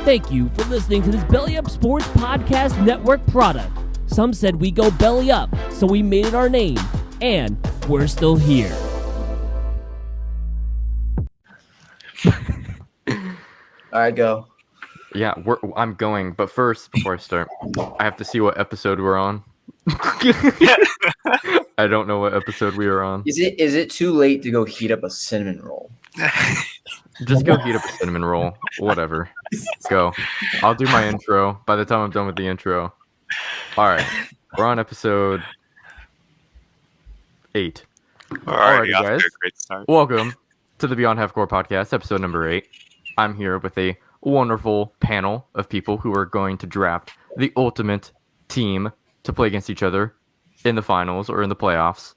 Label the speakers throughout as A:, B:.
A: Thank you for listening to this Belly Up Sports Podcast Network product. Some said we go belly up, so we made it our name, and we're still here.
B: All right, go.
C: Yeah, I'm going, but first, before I start, I have to see what episode we're on. I don't know what episode we are on.
B: Is it too late to go heat up a cinnamon roll?
C: Just go heat up a cinnamon roll. Whatever. Go. I'll do my intro by the time I'm done with the intro. All right. We're on episode 8.
D: Alrighty,
C: guys.
D: Great start.
C: Welcome to the Beyond Half Court Podcast, episode number 8. I'm here with a wonderful panel of people who are going to draft the ultimate team to play against each other in the finals or in the playoffs.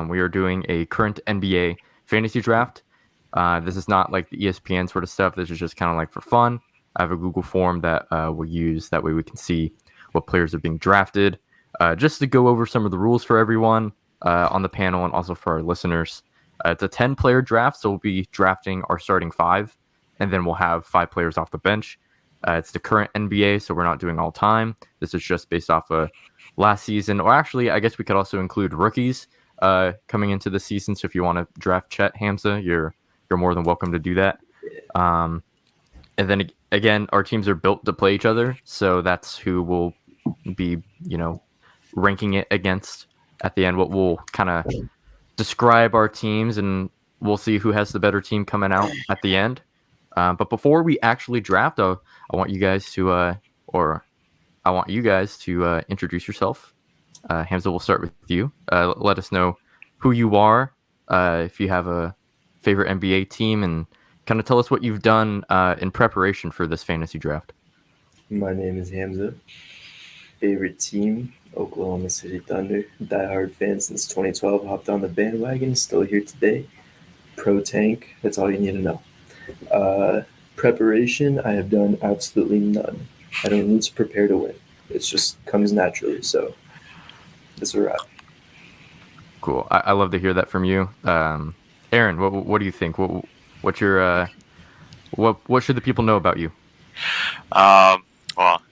C: We are doing a current NBA fantasy draft. This is not like the ESPN sort of stuff. This is just kind of like for fun. I have a Google form that we'll use. That way we can see what players are being drafted. Just to go over some of the rules for everyone on the panel and also for our listeners. It's a 10-player draft, so we'll be drafting our starting 5, and then we'll have 5 players off the bench. It's the current NBA, so we're not doing all time. This is just based off of last season. Or actually, I guess we could also include rookies coming into the season. So if you want to draft Chet Hamza, you're more than welcome to do that. And then again, our teams are built to play each other, so that's who we'll be, ranking it against at the end. What we'll kind of describe our teams, and we'll see who has the better team coming out at the end. But before we actually draft, I want you guys to, introduce yourself. Hamza, we'll start with you. Let us know who you are, if you have a favorite NBA team, and kind of tell us what you've done in preparation for this fantasy draft.
E: My name is Hamza. Favorite team, Oklahoma City Thunder. Diehard fan since 2012. Hopped on the bandwagon. Still here today. Pro tank. That's all you need to know. Preparation, I have done absolutely none. I don't need to prepare to win. It just comes naturally. So it's a wrap.
C: Cool. I love to hear that from you. Aaron, what do you think? What's your what should the people know about you?
D: Well,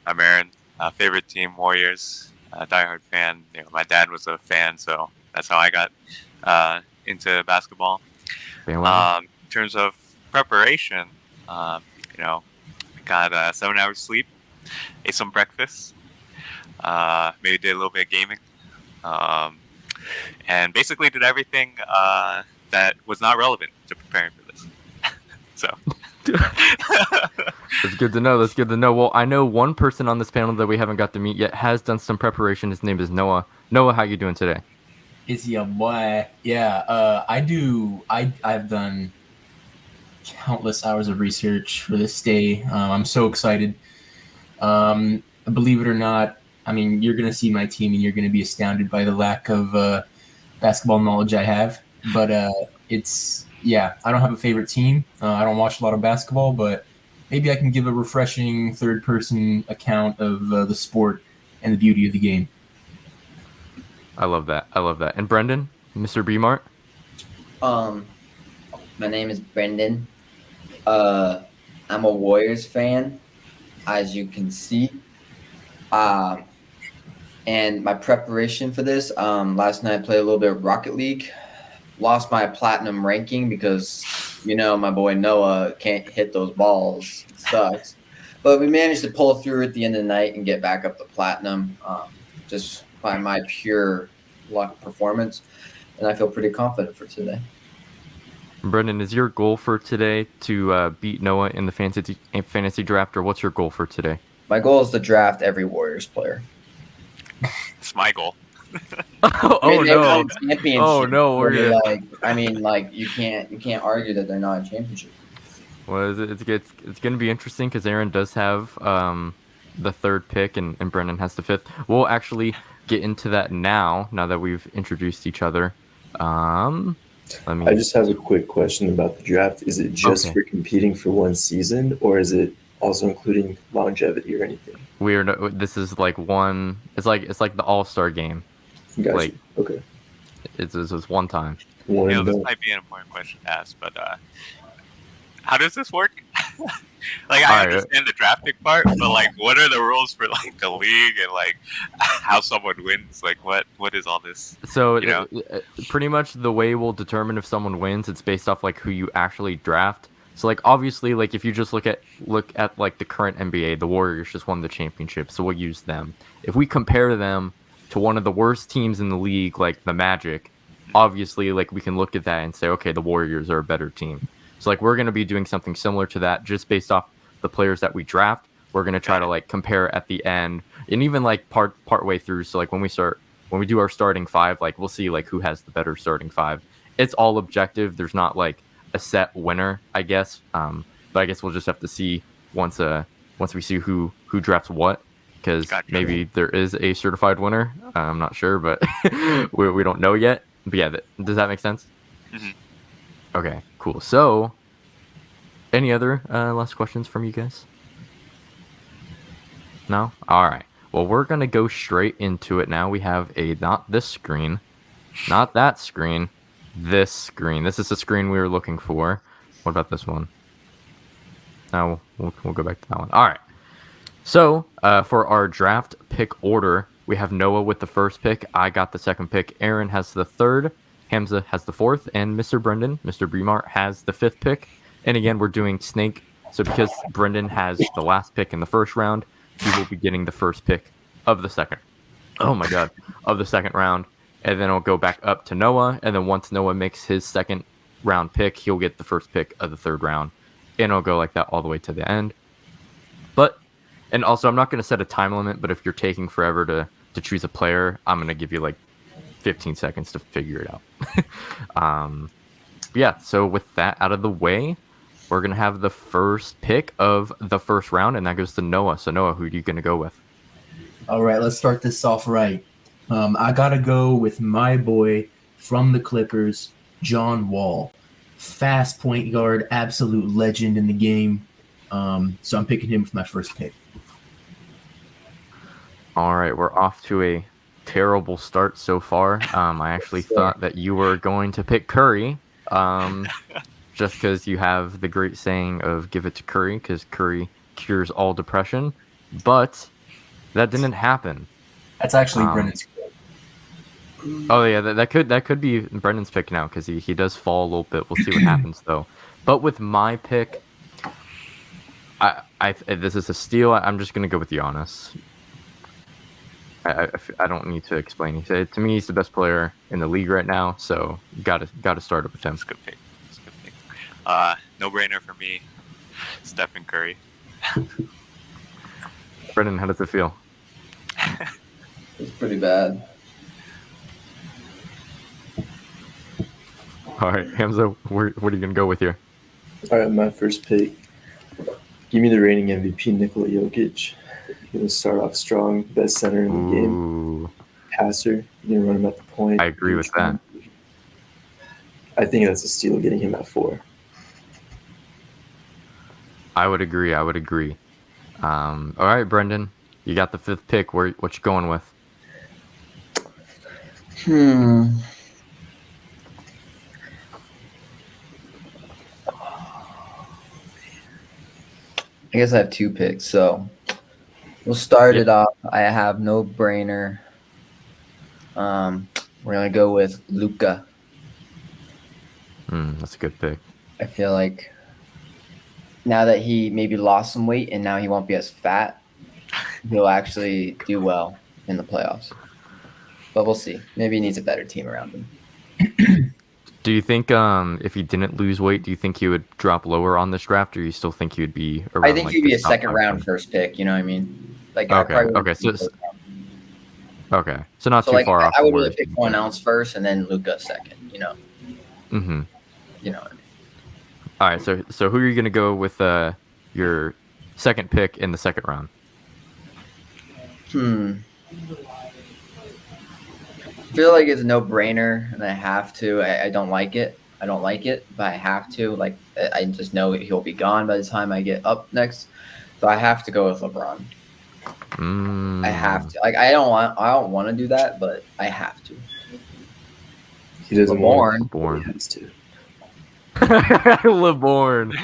D: I'm Aaron. Favorite team, Warriors. Diehard fan. My dad was a fan, so that's how I got into basketball. In terms of preparation, got 7 hours sleep, ate some breakfast, maybe did a little bit of gaming, and basically did everything that was not relevant to preparing for this. So
C: That's good to know. Well, I know one person on this panel that we haven't got to meet yet has done some preparation. His name is Noah. Noah, how you doing today?
F: It's your boy. Yeah, I've done countless hours of research for this day. I'm so excited. Believe it or not, I mean, you're going to see my team and you're going to be astounded by the lack of basketball knowledge I have. But I don't have a favorite team. I don't watch a lot of basketball, but maybe I can give a refreshing third-person account of the sport and the beauty of the game.
C: I love that. And Brendan, Mr. B-Mart?
G: My name is Brendan. I'm a Warriors fan, as you can see. And my preparation for this, last night I played a little bit of Rocket League. Lost my platinum ranking because, my boy Noah can't hit those balls. It sucks. But we managed to pull through at the end of the night and get back up to platinum just by my pure luck performance. And I feel pretty confident for today.
C: Brendan, is your goal for today to beat Noah in the fantasy draft, or what's your goal for today?
G: My goal is to draft every Warriors player.
D: it's my goal.
C: No!
G: You can't argue that they're not a championship.
C: Well, it's going to be interesting because Aaron does have the 3rd pick and Brendan has the 5th. We'll actually get into that now that we've introduced each other.
E: I just have a quick question about the draft. Is it just for competing for one season, or is it also including longevity or anything?
C: This is like one. It's like the All-Star game.
E: Gotcha.
C: Like,
E: okay.
C: It's one time.
D: This might be an important question to ask, but how does this work? Like,
C: All
D: I
C: right.
D: understand the draft pick part, but like, what are the rules for like the league and like how someone wins? Like, what is all this?
C: So
D: You know?
C: pretty much the way we'll determine if someone wins, it's based off like who you actually draft. So like obviously like if you just look at like the current NBA, the Warriors just won the championship, so we'll use them. If we compare them to one of the worst teams in the league, like the Magic, obviously like we can look at that and say, okay, the Warriors are a better team. So like we're gonna be doing something similar to that, just based off the players that we draft. We're gonna try to like compare at the end and even like part way through. So like when we do our starting five, like we'll see like who has the better starting five. It's all objective. There's not like a set winner, I guess. But I guess we'll just have to see once we see who drafts what, because
D: Gotcha.
C: maybe there is a certified winner. I'm not sure, but we don't know yet. But yeah, does that make sense?
D: Mhm.
C: Okay, cool. So, any other last questions from you guys? No? All right. Well, we're going to go straight into it now. We have not this screen, not that screen, this screen. This is the screen we were looking for. What about this one? No, we'll go back to that one. All right. So, for our draft pick order, we have Noah with the first pick. I got the second pick. Aaron has the third. Hamza has the fourth. And Mr. Bremart, has the fifth pick. And again, we're doing snake. So because Brendan has the last pick in the first round, he will be getting the first pick of the second. Oh my God, of the second round. And then it'll go back up to Noah. And then once Noah makes his second round pick, he'll get the first pick of the third round. And it'll go like that all the way to the end. And also, I'm not going to set a time limit, but if you're taking forever to choose a player, I'm going to give you like 15 seconds to figure it out. Yeah, so with that out of the way, we're going to have the first pick of the first round, and that goes to Noah. So, Noah, who are you going to go with?
F: All right, let's start this off right. I got to go with my boy from the Clippers, John Wall. Fast point guard, absolute legend in the game. So I'm picking him for my first pick.
C: All right, we're off to a terrible start so far. I actually thought that you were going to pick Curry, just because you have the great saying of give it to Curry, because Curry cures all depression. But that didn't happen.
F: That's actually Brennan's pick.
C: Oh yeah, that could be Brendan's pick now, because he does fall a little bit. We'll see what happens though. But with my pick, I this is a steal. I'm just gonna go with Giannis. I don't need to explain. To me, he's the best player in the league right now. So got to start it with him.
D: That's a good pick. No brainer for me. Stephen Curry.
C: Brendan, how does it feel?
G: It's pretty bad.
C: All right, Hamza, what are you gonna go with here?
E: All right, my first pick. Give me the reigning MVP, Nikola Jokic. Going to start off strong, best center in the game.
C: Ooh,
E: Passer. You're going to run him at the point.
C: I agree with that.
E: I think that's a steal getting him at 4.
C: I would agree. All right, Brendan, you got the fifth pick. What you going with?
G: I guess I have 2 picks, so we'll start it off. I have no brainer. We're gonna go with Luka.
C: That's a good pick.
G: I feel like now that he maybe lost some weight and now he won't be as fat, he'll actually do well in the playoffs. But we'll see. Maybe he needs a better team around him.
C: Do you think if he didn't lose weight, do you think he would drop lower on this draft, or you still think he would be around?
G: I think
C: like,
G: he'd be
C: the
G: a
C: top
G: second
C: 5
G: round
C: pick?
G: first pick. You know what I mean? Like
C: Okay,
G: I probably
C: okay, so not
G: so
C: too
G: like
C: far off.
G: I
C: from
G: would
C: where
G: really pick someone else first and then Luka second. You know.
C: Mm-hmm.
G: You know what I mean?
C: All right, so who are you gonna go with your second pick in the second round?
G: I feel like it's a no-brainer, and I have to. I don't like it. But I have to. Like, I just know he'll be gone by the time I get up next. So I have to go with LeBron. I have to. Like, I don't want to do that, but I have to.
E: He doesn't want
C: LeBron.
E: He has to.
C: LeBron.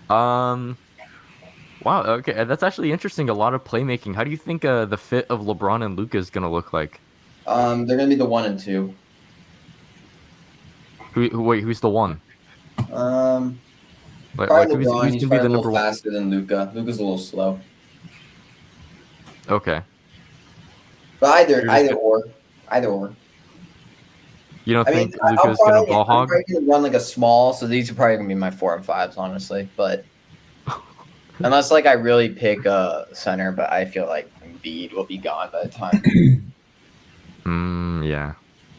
C: Wow. Okay, that's actually interesting. A lot of playmaking. How do you think the fit of LeBron and Luka is gonna look like?
G: They're gonna be the 1 and 2.
C: Wait, who's the one? Like
G: Probably LeBron.
C: who's
G: He's
C: gonna be
G: probably
C: the
G: a little
C: number one?
G: faster than Luca. Luca's a little slow.
C: Okay.
G: But
C: You're just
G: either or. Either or.
C: You don't
G: I mean,
C: think
G: I'll
C: Luka's gonna
G: probably,
C: ball
G: I'm
C: hog?
G: probably gonna run like a small, so these are probably gonna be my 4 and 5s, honestly. But unless like I really pick a center, but I feel like Embiid will be gone by the time.
C: Yeah.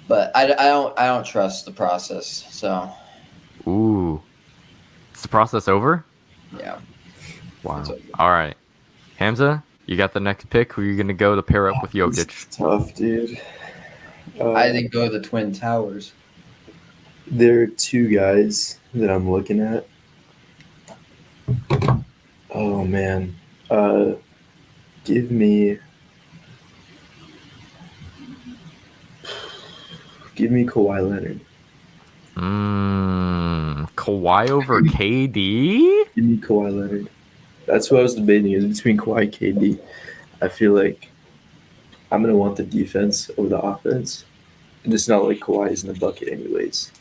G: But I don't trust the process. So
C: Ooh. Is the process over?
G: yeah.
C: Wow.
G: It's over.
C: All right. Hamza, you got the next pick. Who are you gonna go to pair up with Jokic?
E: It's tough, dude.
G: I think go to the Twin Towers.
E: There are two guys that I'm looking at. Oh man, give me Kawhi Leonard.
C: Kawhi over KD?
E: Give me Kawhi Leonard. That's what I was debating. Is between Kawhi and KD. I feel like I'm gonna want the defense over the offense, and it's not like Kawhi is in the bucket anyways.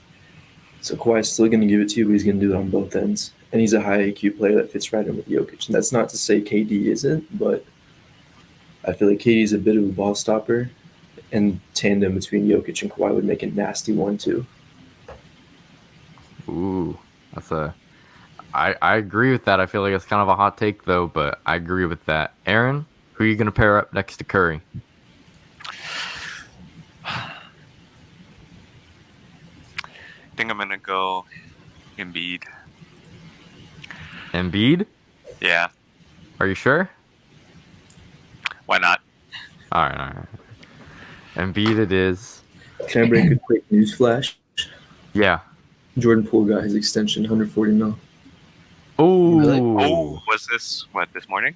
E: So Kawhi's still gonna give it to you, but he's gonna do it on both ends, and he's a high IQ player that fits right in with Jokic. And that's not to say KD isn't, but I feel like KD is a bit of a ball stopper, and tandem between Jokic and Kawhi would make a nasty 1-2.
C: Ooh, I agree with that. I feel like it's kind of a hot take though, but I agree with that. Aaron, who are you gonna pair up next to Curry?
D: I think I'm gonna go Embiid.
C: Embiid?
D: Yeah,
C: Are you sure?
D: why not?
C: All right. Embiid it is.
E: Can I break a quick news flash?
C: Yeah.
E: Jordan Poole got his extension, 140 mil.
C: Ooh.
G: Really?
D: Oh, was this this morning?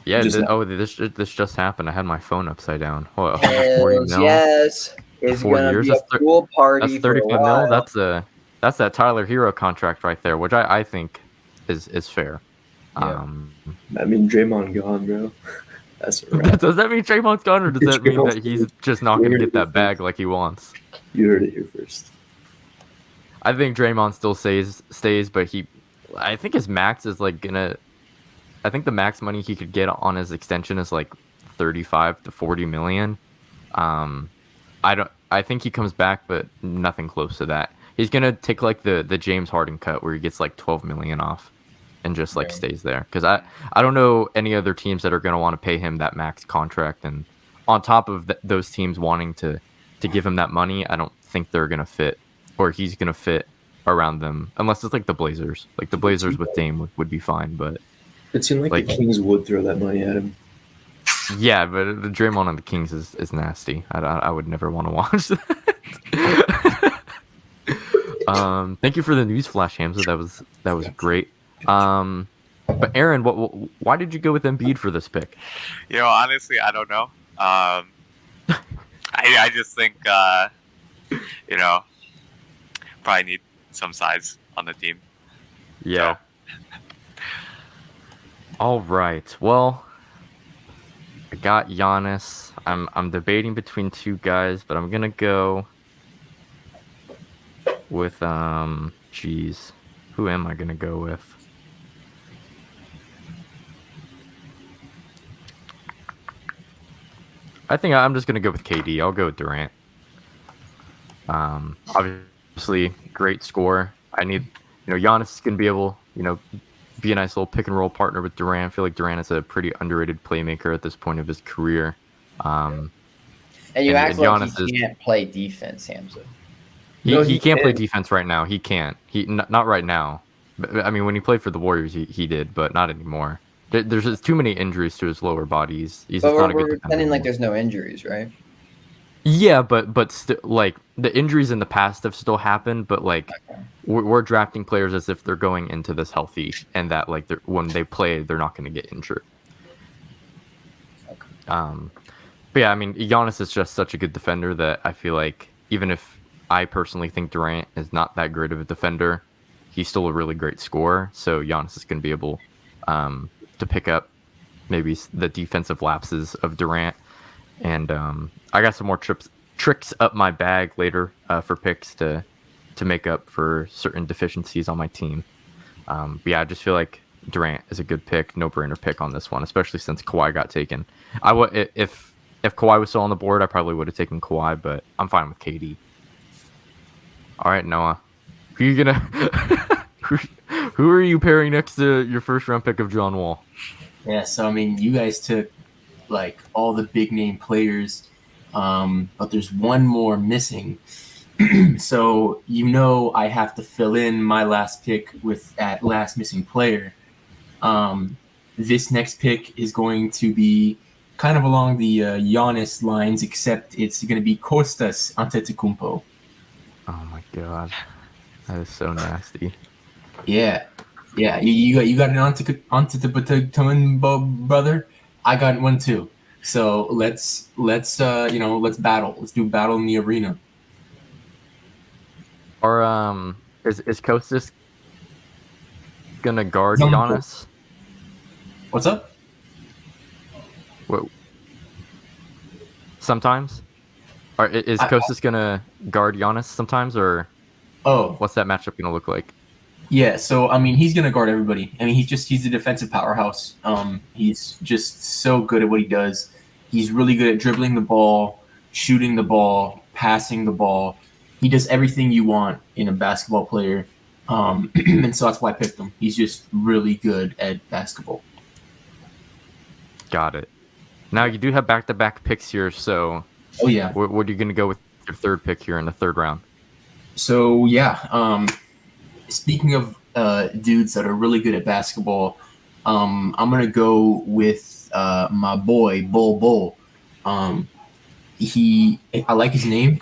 C: Yeah.
E: Just-
C: This just happened. I had my phone upside down. What, 140
G: Hells
C: mil?
G: yes. It's
C: 4
G: gonna
C: years?
G: be a
C: That's
G: pool party
C: That's
G: for a
C: 35
G: while.
C: mil. That's that Tyler Hero contract right there, which I think is fair.
G: Yeah.
E: I mean, Draymond gone, bro. That's a wrap.
C: Does that mean Draymond's gone, or does that mean that he's just not going to get that bag like he wants?
E: You heard it here first.
C: I think Draymond still stays, but I think his max is like gonna. I think the max money he could get on his extension is like 35 to 40 million. I think he comes back, but nothing close to that. He's gonna take like the James Harden cut where he gets like 12 million off, and just like
G: Yeah.
C: stays there. Because I don't know any other teams that are gonna want to pay him that max contract, and on top of those teams wanting to give him that money, I don't think they're gonna fit, or he's gonna fit around them, unless it's like the Blazers. Like the Blazers with Dame would be fine, but
E: It seemed like the Kings would throw that money at him.
C: yeah, but the Draymond on the Kings is nasty. I would never want to watch that. Thank you for the news flash, Hamza. That was great. But Aaron, why did you go with Embiid for this pick?
D: Honestly, I don't know. I just think probably need some size on the team.
C: Yeah. All right. Well, I got Giannis. I'm debating between two guys, but I'm gonna go with who am I gonna go with? I think I'm just gonna go with KD. I'll go with Durant. Obviously, great score. I need, Giannis is gonna be able, be a nice little pick and roll partner with Durant. I feel like Durant is a pretty underrated playmaker at this point of his career.
G: And you act like he can't play defense, Hamza.
C: He can't play defense right now. He can't. Not right now. But, I mean, when he played for the Warriors, he did, but not anymore. There's just too many injuries to his lower body. He's just not a good
G: We're
C: defender
G: pretending like
C: anymore.
G: there's no injuries, right?
C: Yeah, but still, like the injuries in the past have still happened, but like we're drafting players as if they're going into this healthy, and that like when they play, they're not going to get injured. But yeah, I mean, Giannis is just such a good defender that I feel like even if I personally think Durant is not that great of a defender, he's still a really great scorer. So Giannis is going to be able to pick up maybe the defensive lapses of Durant. And I got some more tricks up my bag later for picks to make up for certain deficiencies on my team. But yeah, I just feel like Durant is a good pick, no-brainer pick on this one, especially since Kawhi got taken. If Kawhi was still on the board, I probably would have taken Kawhi, but I'm fine with KD. All right, Noah, who are you gonna who are you pairing next to your first round pick of John Wall?
F: Yeah, so I mean, you guys took like all the big name players, but there's one more missing. So I have to fill in my last pick with that last missing player. This next pick is going to be kind of along the Giannis lines, except it's going to be Kostas Antetokounmpo.
C: Oh my god, that is so nasty.
F: Yeah. You got an Antetokounmpo brother. I got one too. So let's battle. Let's do battle in the arena.
C: Or is Kostas gonna guard Giannis?
F: What's up?
C: Whoa. Sometimes? Or is Kostas gonna guard Giannis sometimes, or what's that matchup gonna look like?
F: Yeah, so I mean, he's gonna guard everybody. I mean, he's a defensive powerhouse. He's just so good at what he does. He's really good at dribbling the ball, shooting the ball, passing the ball. He does everything you want in a basketball player, and so that's why I picked him. He's just really good at basketball.
C: Got it. Now you do have back-to-back picks here, so
F: oh yeah,
C: what are you gonna go with your third pick here in the third round?
F: So yeah, speaking of dudes that are really good at basketball, I'm gonna go with my boy Bol. I like his name.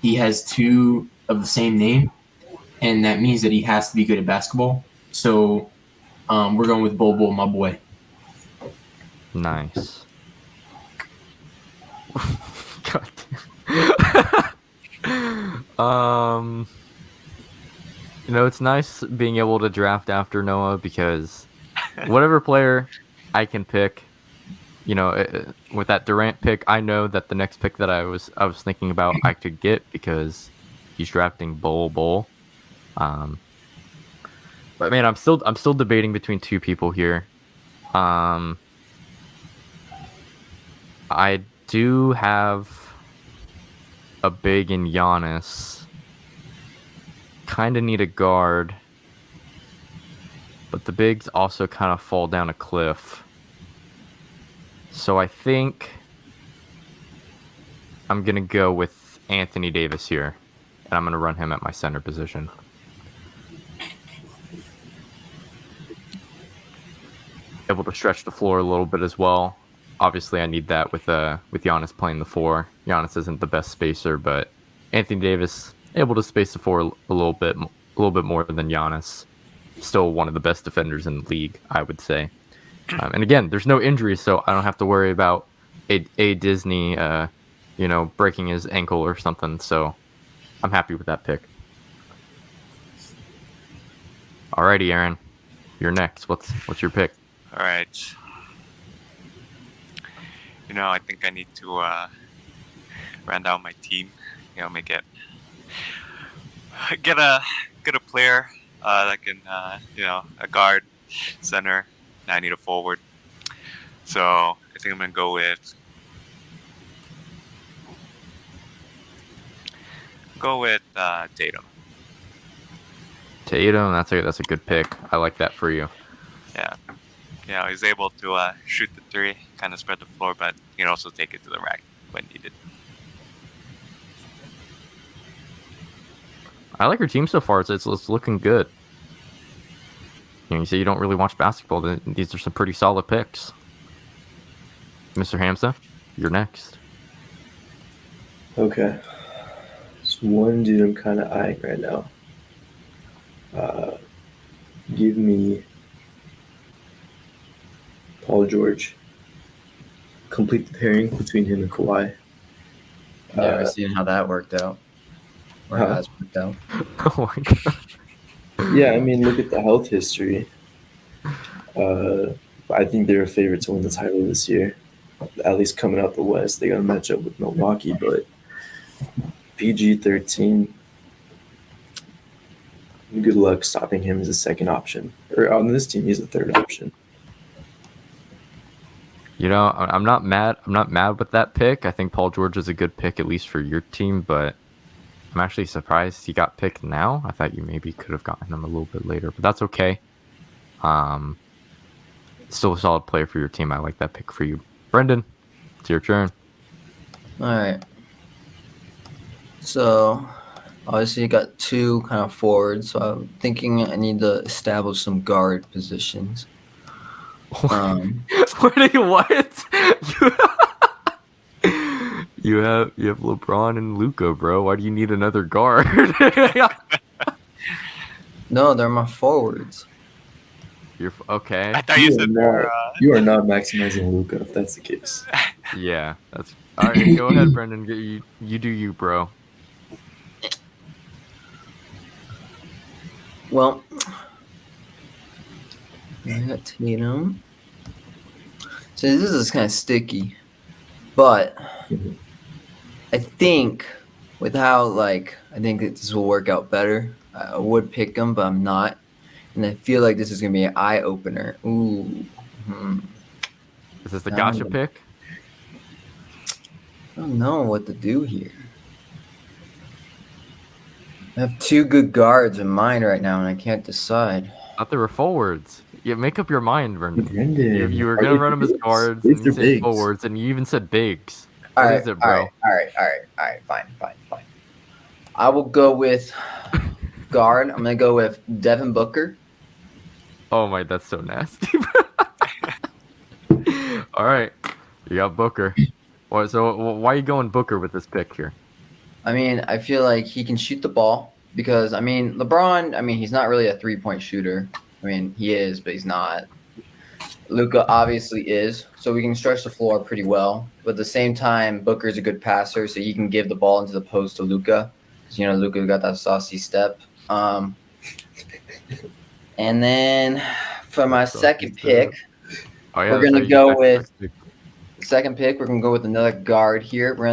F: He has two of the same name, and that means that he has to be good at basketball. So we're going with Bol, my boy.
C: Nice. God damn. It's nice being able to draft after Noah because whatever player I can pick, with that Durant pick, I know that the next pick that I was thinking about I could get because he's drafting Bol. But man, I'm still debating between two people here. I do have a big in Giannis. Kind of need a guard, but the bigs also kind of fall down a cliff. So I think I'm going to go with Anthony Davis here, and I'm going to run him at my center position. Able to stretch the floor a little bit as well. Obviously, I need that with Giannis playing the four. Giannis isn't the best spacer, but Anthony Davis able to space the floor a little bit more than Giannis. Still one of the best defenders in the league, I would say. And again, there's no injuries, so I don't have to worry about a Disney, breaking his ankle or something. So I'm happy with that pick. Alrighty, Aaron, you're next. What's your pick?
D: All right. I think I need to round out my team. Make it get a player that can a guard, center. Now I need a forward. So I think I'm gonna go with Tatum.
C: Tatum, that's a good pick. I like that for you.
D: Yeah. He's able to shoot the three, kind of spread the floor, but he can also take it to the rack when needed.
C: I like your team so far. It's looking good. You say you don't really watch basketball. These are some pretty solid picks. Mr. Hamza, you're next.
E: Okay. There's one dude I'm kind of eyeing right now. Give me Paul George. Complete the pairing between him and Kawhi.
G: Never seen how that worked out. Or has worked out.
C: Oh my god.
E: Yeah, I mean, look at the health history. I think they're a favorite to win the title this year. At least coming out the West, they got to match up with Milwaukee, but PG-13. Good luck stopping him as a second option. Or on this team, he's a third option.
C: I'm not mad. I'm not mad with that pick. I think Paul George is a good pick, at least for your team. But I'm actually surprised he got picked now. I thought you maybe could have gotten him a little bit later, but that's okay. Still a solid player for your team. I like that pick for you, Brendan. It's your turn.
G: All right. So, obviously, you got two kind of forwards. So I'm thinking I need to establish some guard positions.
C: What? You have LeBron and Luka, bro. Why do you need another guard?
G: No, they're my forwards.
C: You're okay.
D: I thought you said
E: You are not maximizing Luka if that's the case.
C: Yeah, that's all right. Go ahead, Brendan. You do you, bro.
G: Well, I got Tatum. So this is kind of sticky, but I think with how I think that this will work out better. I would pick him, but I'm not, and I feel like this is gonna be an eye opener. Ooh.
C: Is this the gotcha pick?
G: I don't know what to do here. I have two good guards in mind right now, and I can't decide.
C: I thought they were forwards. Yeah, make up your mind, Brendan.
E: Brendan,
C: You were gonna run them as guards, and you said forwards, and you even said bigs.
G: All
C: What
G: right,
C: is it, bro?
G: all right. Fine. I will go with guard. I'm gonna go with Devin Booker.
C: Oh my, that's so nasty. All right, you got Booker. So why are you going Booker with this pick here?
G: I mean, I feel like he can shoot the ball because LeBron. He's not really a 3-point shooter. I mean, he is, but he's not. Luka obviously is, so we can stretch the floor pretty well. But at the same time, Booker's a good passer, so he can give the ball into the post to Luka. Luka got that saucy step. And then for my second pick, we're gonna go with another guard here. We're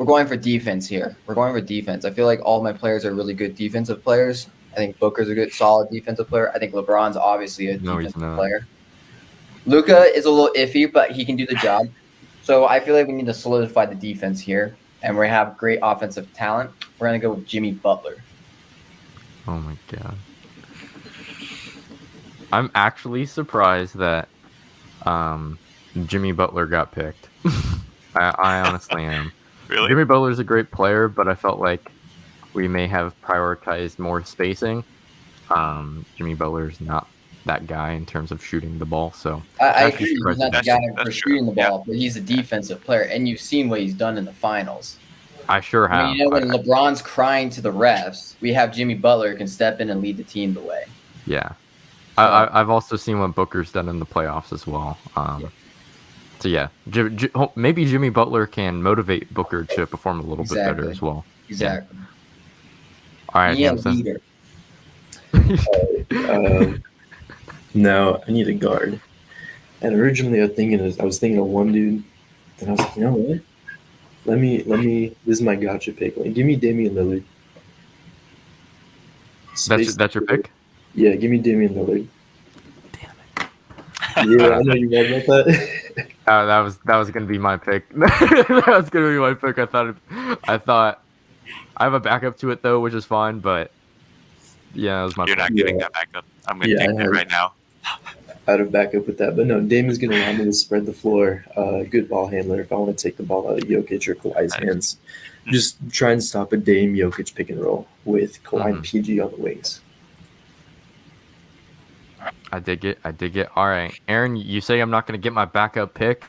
G: going for defense here. We're going for defense. I feel like all my players are really good defensive players. I think Booker's a good, solid defensive player. I think LeBron's obviously a defensive player. Luka is a little iffy, but he can do the job. So I feel like we need to solidify the defense here, and we have great offensive talent. We're going to go with Jimmy Butler.
C: Oh, my God. I'm actually surprised that Jimmy Butler got picked. I honestly am.
D: Really?
C: Jimmy Butler's a great player, but I felt like we may have prioritized more spacing. Jimmy Butler's not that guy in terms of shooting the ball, so
G: I agree. He's not the guy for
D: that's
G: shooting the
D: true.
G: ball, but he's a defensive player, and you've seen what he's done in the finals.
C: I sure have.
G: When LeBron's crying to the refs, we have Jimmy Butler who can step in and lead the team the way.
C: Yeah. I've also seen what Booker's done in the playoffs as well. So yeah, maybe Jimmy Butler can motivate Booker to perform a little bit better as well.
G: Exactly.
C: Yeah. All right, Hamson.
E: No, I need a guard. And originally I was thinking of one dude. Then I was like, you know what? Let me. This is my gotcha pick. Give me Damian Lillard.
C: That's your pick?
E: Yeah, give me Damian Lillard. Yeah, I know you mad about that.
C: That was gonna be my pick. That was gonna be my pick. I thought I have a backup to it though, which is fine. But yeah, that was my.
D: You're not getting that backup. I'm gonna take it right now.
E: Out of backup with that, but no, Damian's gonna allow me to spread the floor. Good ball handler. If I want to take the ball out of Jokic or Kawhi's hands, just try and stop a Dame Jokic pick and roll with Kawhi and PG on the wings.
C: I dig it. All right, Aaron, you say I'm not going to get my backup pick?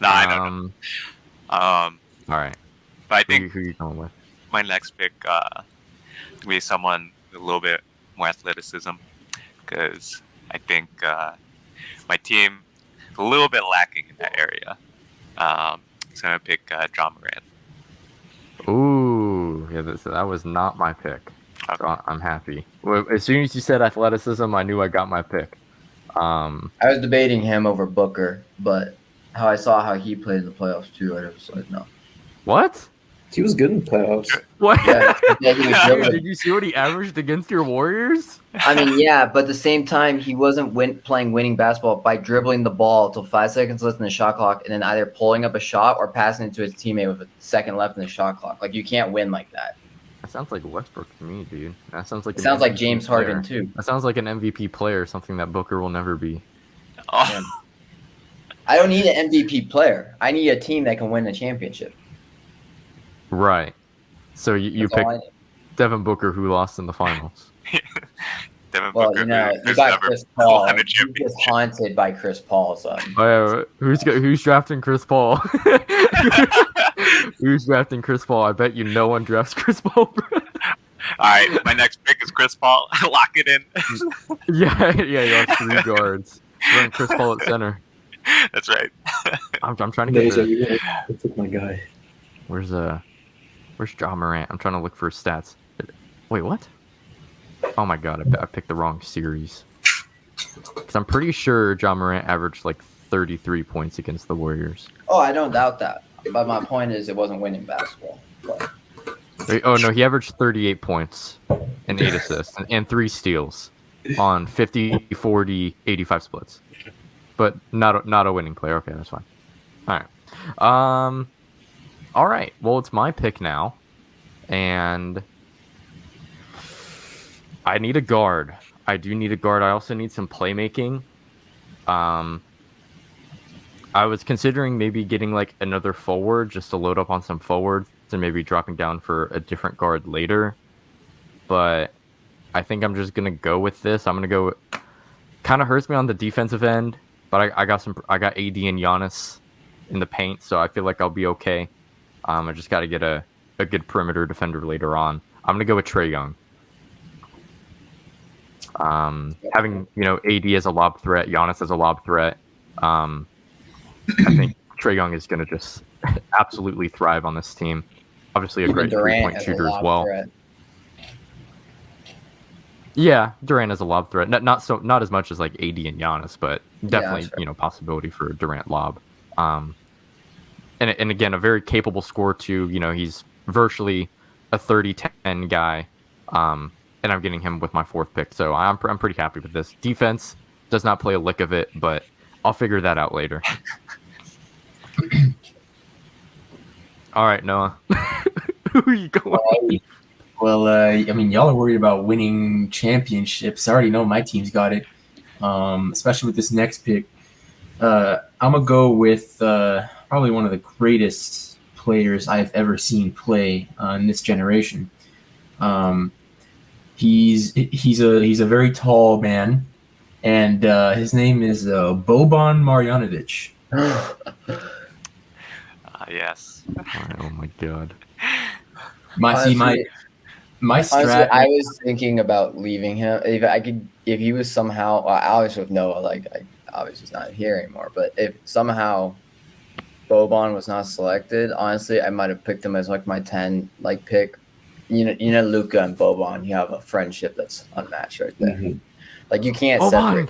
D: No, I don't know.
C: All right.
D: But I think
C: who you going with?
D: My next pick will be someone with a little bit more athleticism, because I think my team is a little bit lacking in that area. So I'm going to pick John Moran.
C: Ooh, yeah, that was not my pick. So I'm happy. Well, as soon as you said athleticism, I knew I got my pick.
G: I was debating him over Booker, but how I saw how he played in the playoffs too, I was like, no.
C: What?
E: He was good in the playoffs.
C: What?
G: Yeah, he was
C: Dude,
G: dribbling.
C: did you see what he averaged against your Warriors?
G: I mean, yeah, but at the same time, he wasn't playing winning basketball by dribbling the ball till 5 seconds left in the shot clock and then either pulling up a shot or passing it to his teammate with a second left in the shot clock. Like, you can't win like that.
C: That sounds like Westbrook to me, dude. That sounds like
G: It sounds like
C: MVP
G: James
C: player.
G: Harden, too.
C: That sounds like an MVP player, something that Booker will never be.
D: Oh,
G: I don't need an MVP player. I need a team that can win a championship.
C: Right. So you
G: That's all I
C: picked
G: need.
C: Devin Booker, who lost in the finals.
D: Devin
G: Well,
D: Booker.
G: you know, you
D: who's
G: got
D: never
G: Chris Paul.
D: won a
G: He gets
D: championship.
G: haunted by Chris Paul, son.
C: Oh, yeah, who's drafting Chris Paul? Who's drafting Chris Paul? I bet you no one drafts Chris Paul. Bro.
D: All right, my next pick is Chris Paul. Lock it in.
C: Yeah, you have 3 guards. Run Chris Paul at center.
D: That's right.
C: I'm trying to get
E: I took my guy.
C: Where's John Morant? I'm trying to look for his stats. Wait, what? Oh my god, I picked the wrong series. Because I'm pretty sure John Morant averaged like 33 points against the Warriors.
G: Oh, I don't doubt that. But my point is, it wasn't winning basketball. But
C: Wait, oh no, he averaged 38 points and 8 assists and 3 steals on 50, 40, 85 splits. But not a winning player. Okay, that's fine. All right. All right. Well, it's my pick now, and I need a guard. I do need a guard. I also need some playmaking. I was considering maybe getting like another forward just to load up on some forwards and maybe dropping down for a different guard later. But I think I'm just gonna go with this. I'm gonna go. Kind of hurts me on the defensive end, but I got AD and Giannis in the paint, so I feel like I'll be okay. I just got to get a good perimeter defender later on. I'm gonna go with Trae Young. Having AD as a lob threat, Giannis as a lob threat. I think Trae Young is going to just absolutely thrive on this team. Obviously, a great three-point shooter as well.
G: Threat.
C: Yeah, Durant as a lob threat. Not as much as like AD and Giannis, but definitely
G: sure.
C: Possibility for a Durant lob. And again, a very capable scorer too. He's virtually a 30-10 guy. And I'm getting him with my 4th pick, so I'm pretty happy with this. Defense does not play a lick of it, but I'll figure that out later. All right, Noah. Who are you going?
F: Well, I mean, y'all are worried about winning championships. I already know my team's got it, especially with this next pick. I'm going to go with probably one of the greatest players I've ever seen play in this generation. He's a very tall man, and his name is Boban Marjanovic.
D: Yes.
C: Oh my god.
G: Honestly,
F: strat.
G: I was thinking about leaving him. If he was somehow, obviously with Noah, obviously he's not here anymore. But if somehow Boban was not selected, honestly, I might have picked him as like my 10 pick. You know, Luka and Boban, you have a friendship that's unmatched right there.
E: Mm-hmm.
G: Like you can't separate.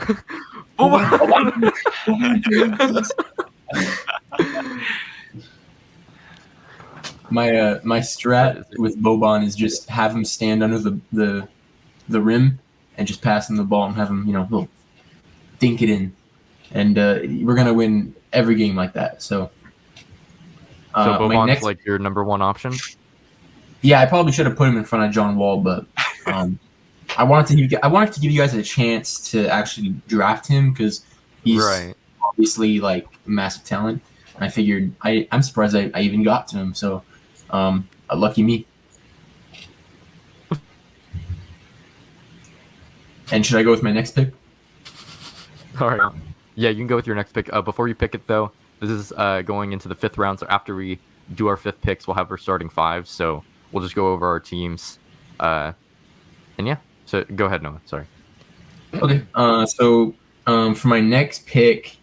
F: My strat with Boban is just have him stand under the rim and just pass him the ball and have him he'll dink it in, and we're gonna win every game like that. So
C: Boban's like your number 1 option.
F: Yeah, I probably should have put him in front of John Wall, but I wanted to give you guys a chance to actually draft him because he's obviously like a massive talent. And I figured I'm surprised I even got to him. So, lucky me. And should I go with my next pick?
C: All right. Yeah, you can go with your next pick. Before you pick it, though, this is going into the 5th round. So after we do our 5th picks, we'll have our starting 5. So we'll just go over our teams. And yeah, so go ahead, Noah. Sorry.
F: Okay. So for my next pick,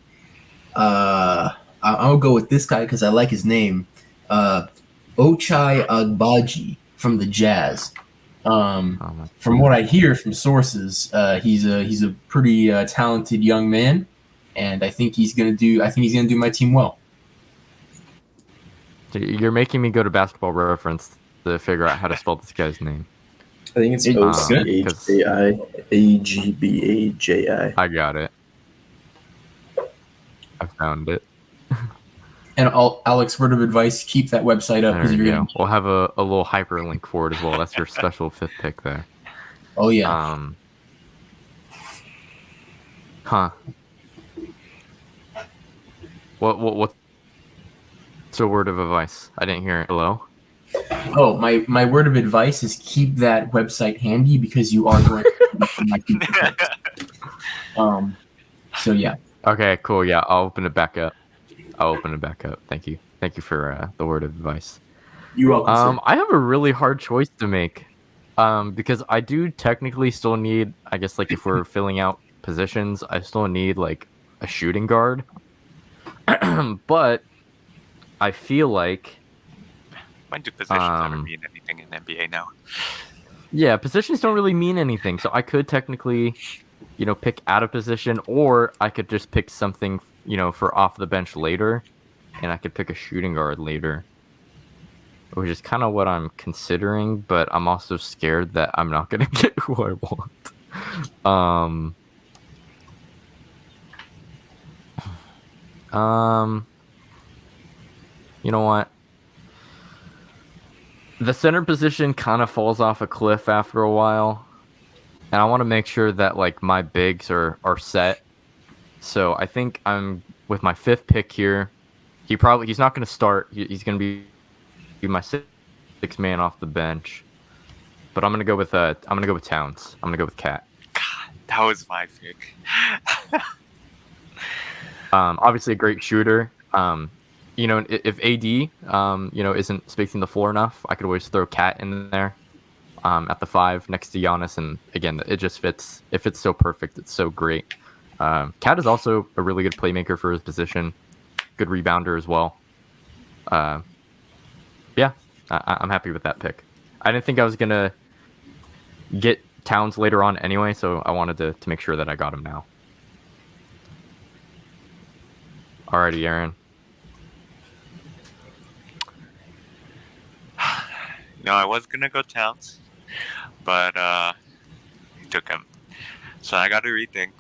F: I'll go with this guy because I like his name. Ochai Agbaji from the Jazz. From what I hear from sources, he's a pretty talented young man, and I think he's gonna do my team well.
C: You're making me go to Basketball Reference to figure out how to spell this guy's name.
E: I think it's OCHAIAGBAJI.
C: I got it. I found it.
F: And Alex, word of advice: keep that website up
C: There
F: because
C: you
F: you're
C: go.
F: gonna.
C: We'll have a little hyperlink for it as well. That's your special 5th pick there.
F: Oh yeah.
C: Huh. What's a word of advice? I didn't hear it. Hello?
F: Oh, my word of advice is keep that website handy because you are going to so yeah.
C: Okay, cool. Yeah, I'll open it back up. Thank you for the word of advice.
F: You're welcome.
C: I have a really hard choice to make. Because I do technically still need, I guess, like if we're filling out positions, I still need like a shooting guard. But I feel like
D: When do positions ever mean anything in NBA now?
C: yeah, positions don't really mean anything. So I could technically, pick out a position, or I could just pick something, for off the bench later, and I could pick a shooting guard later, which is kind of what I'm considering. But I'm also scared that I'm not gonna get who I want. You know what? The center position kind of falls off a cliff after a while, and I want to make sure that like my bigs are set. So I think I'm with my 5th pick here. He's not going to start. He's going to be my sixth man off the bench. But I'm going to go with Towns. I'm going to go with Cat.
D: God, that was my pick.
C: Obviously a great shooter. If AD, isn't spacing the floor enough, I could always throw Cat in there at the 5 next to Giannis. And again, it just fits. It fits so perfect. It's so great. Cat is also a really good playmaker for his position. Good rebounder as well. Yeah, I'm happy with that pick. I didn't think I was going to get Towns later on anyway, so I wanted to make sure that I got him now. Alrighty, Aaron.
D: No, I was gonna go Towns, but he took him, so I got to rethink.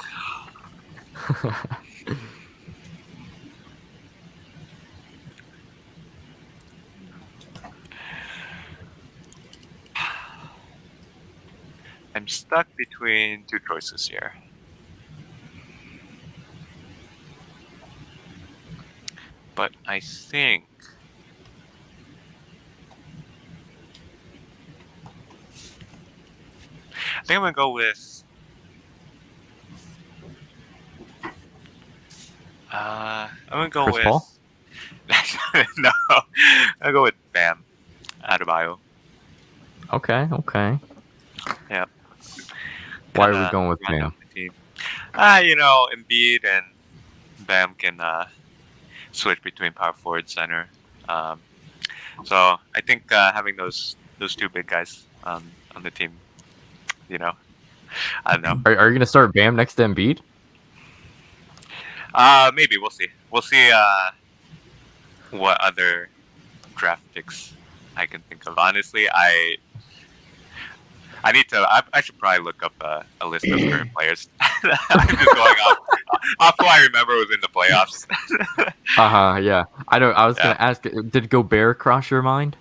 D: I'm stuck between 2 choices here. But I think I'm gonna go with I'm gonna go
C: Chris
D: with
C: Paul?
D: No, I'll go with Bam Adebayo.
C: Okay.
D: Yeah.
C: Why are we going with Bam?
D: Embiid and Bam can switch between power forward, center. So I think having those 2 big guys on the team, I don't know.
C: Are you gonna start Bam next to Embiid?
D: Maybe we'll see. We'll see what other draft picks I can think of. Honestly, I need to. I should probably look up a list of current players. I'm just going off who I remember was in the playoffs.
C: Yeah. I was gonna ask. Did Gobert cross your mind?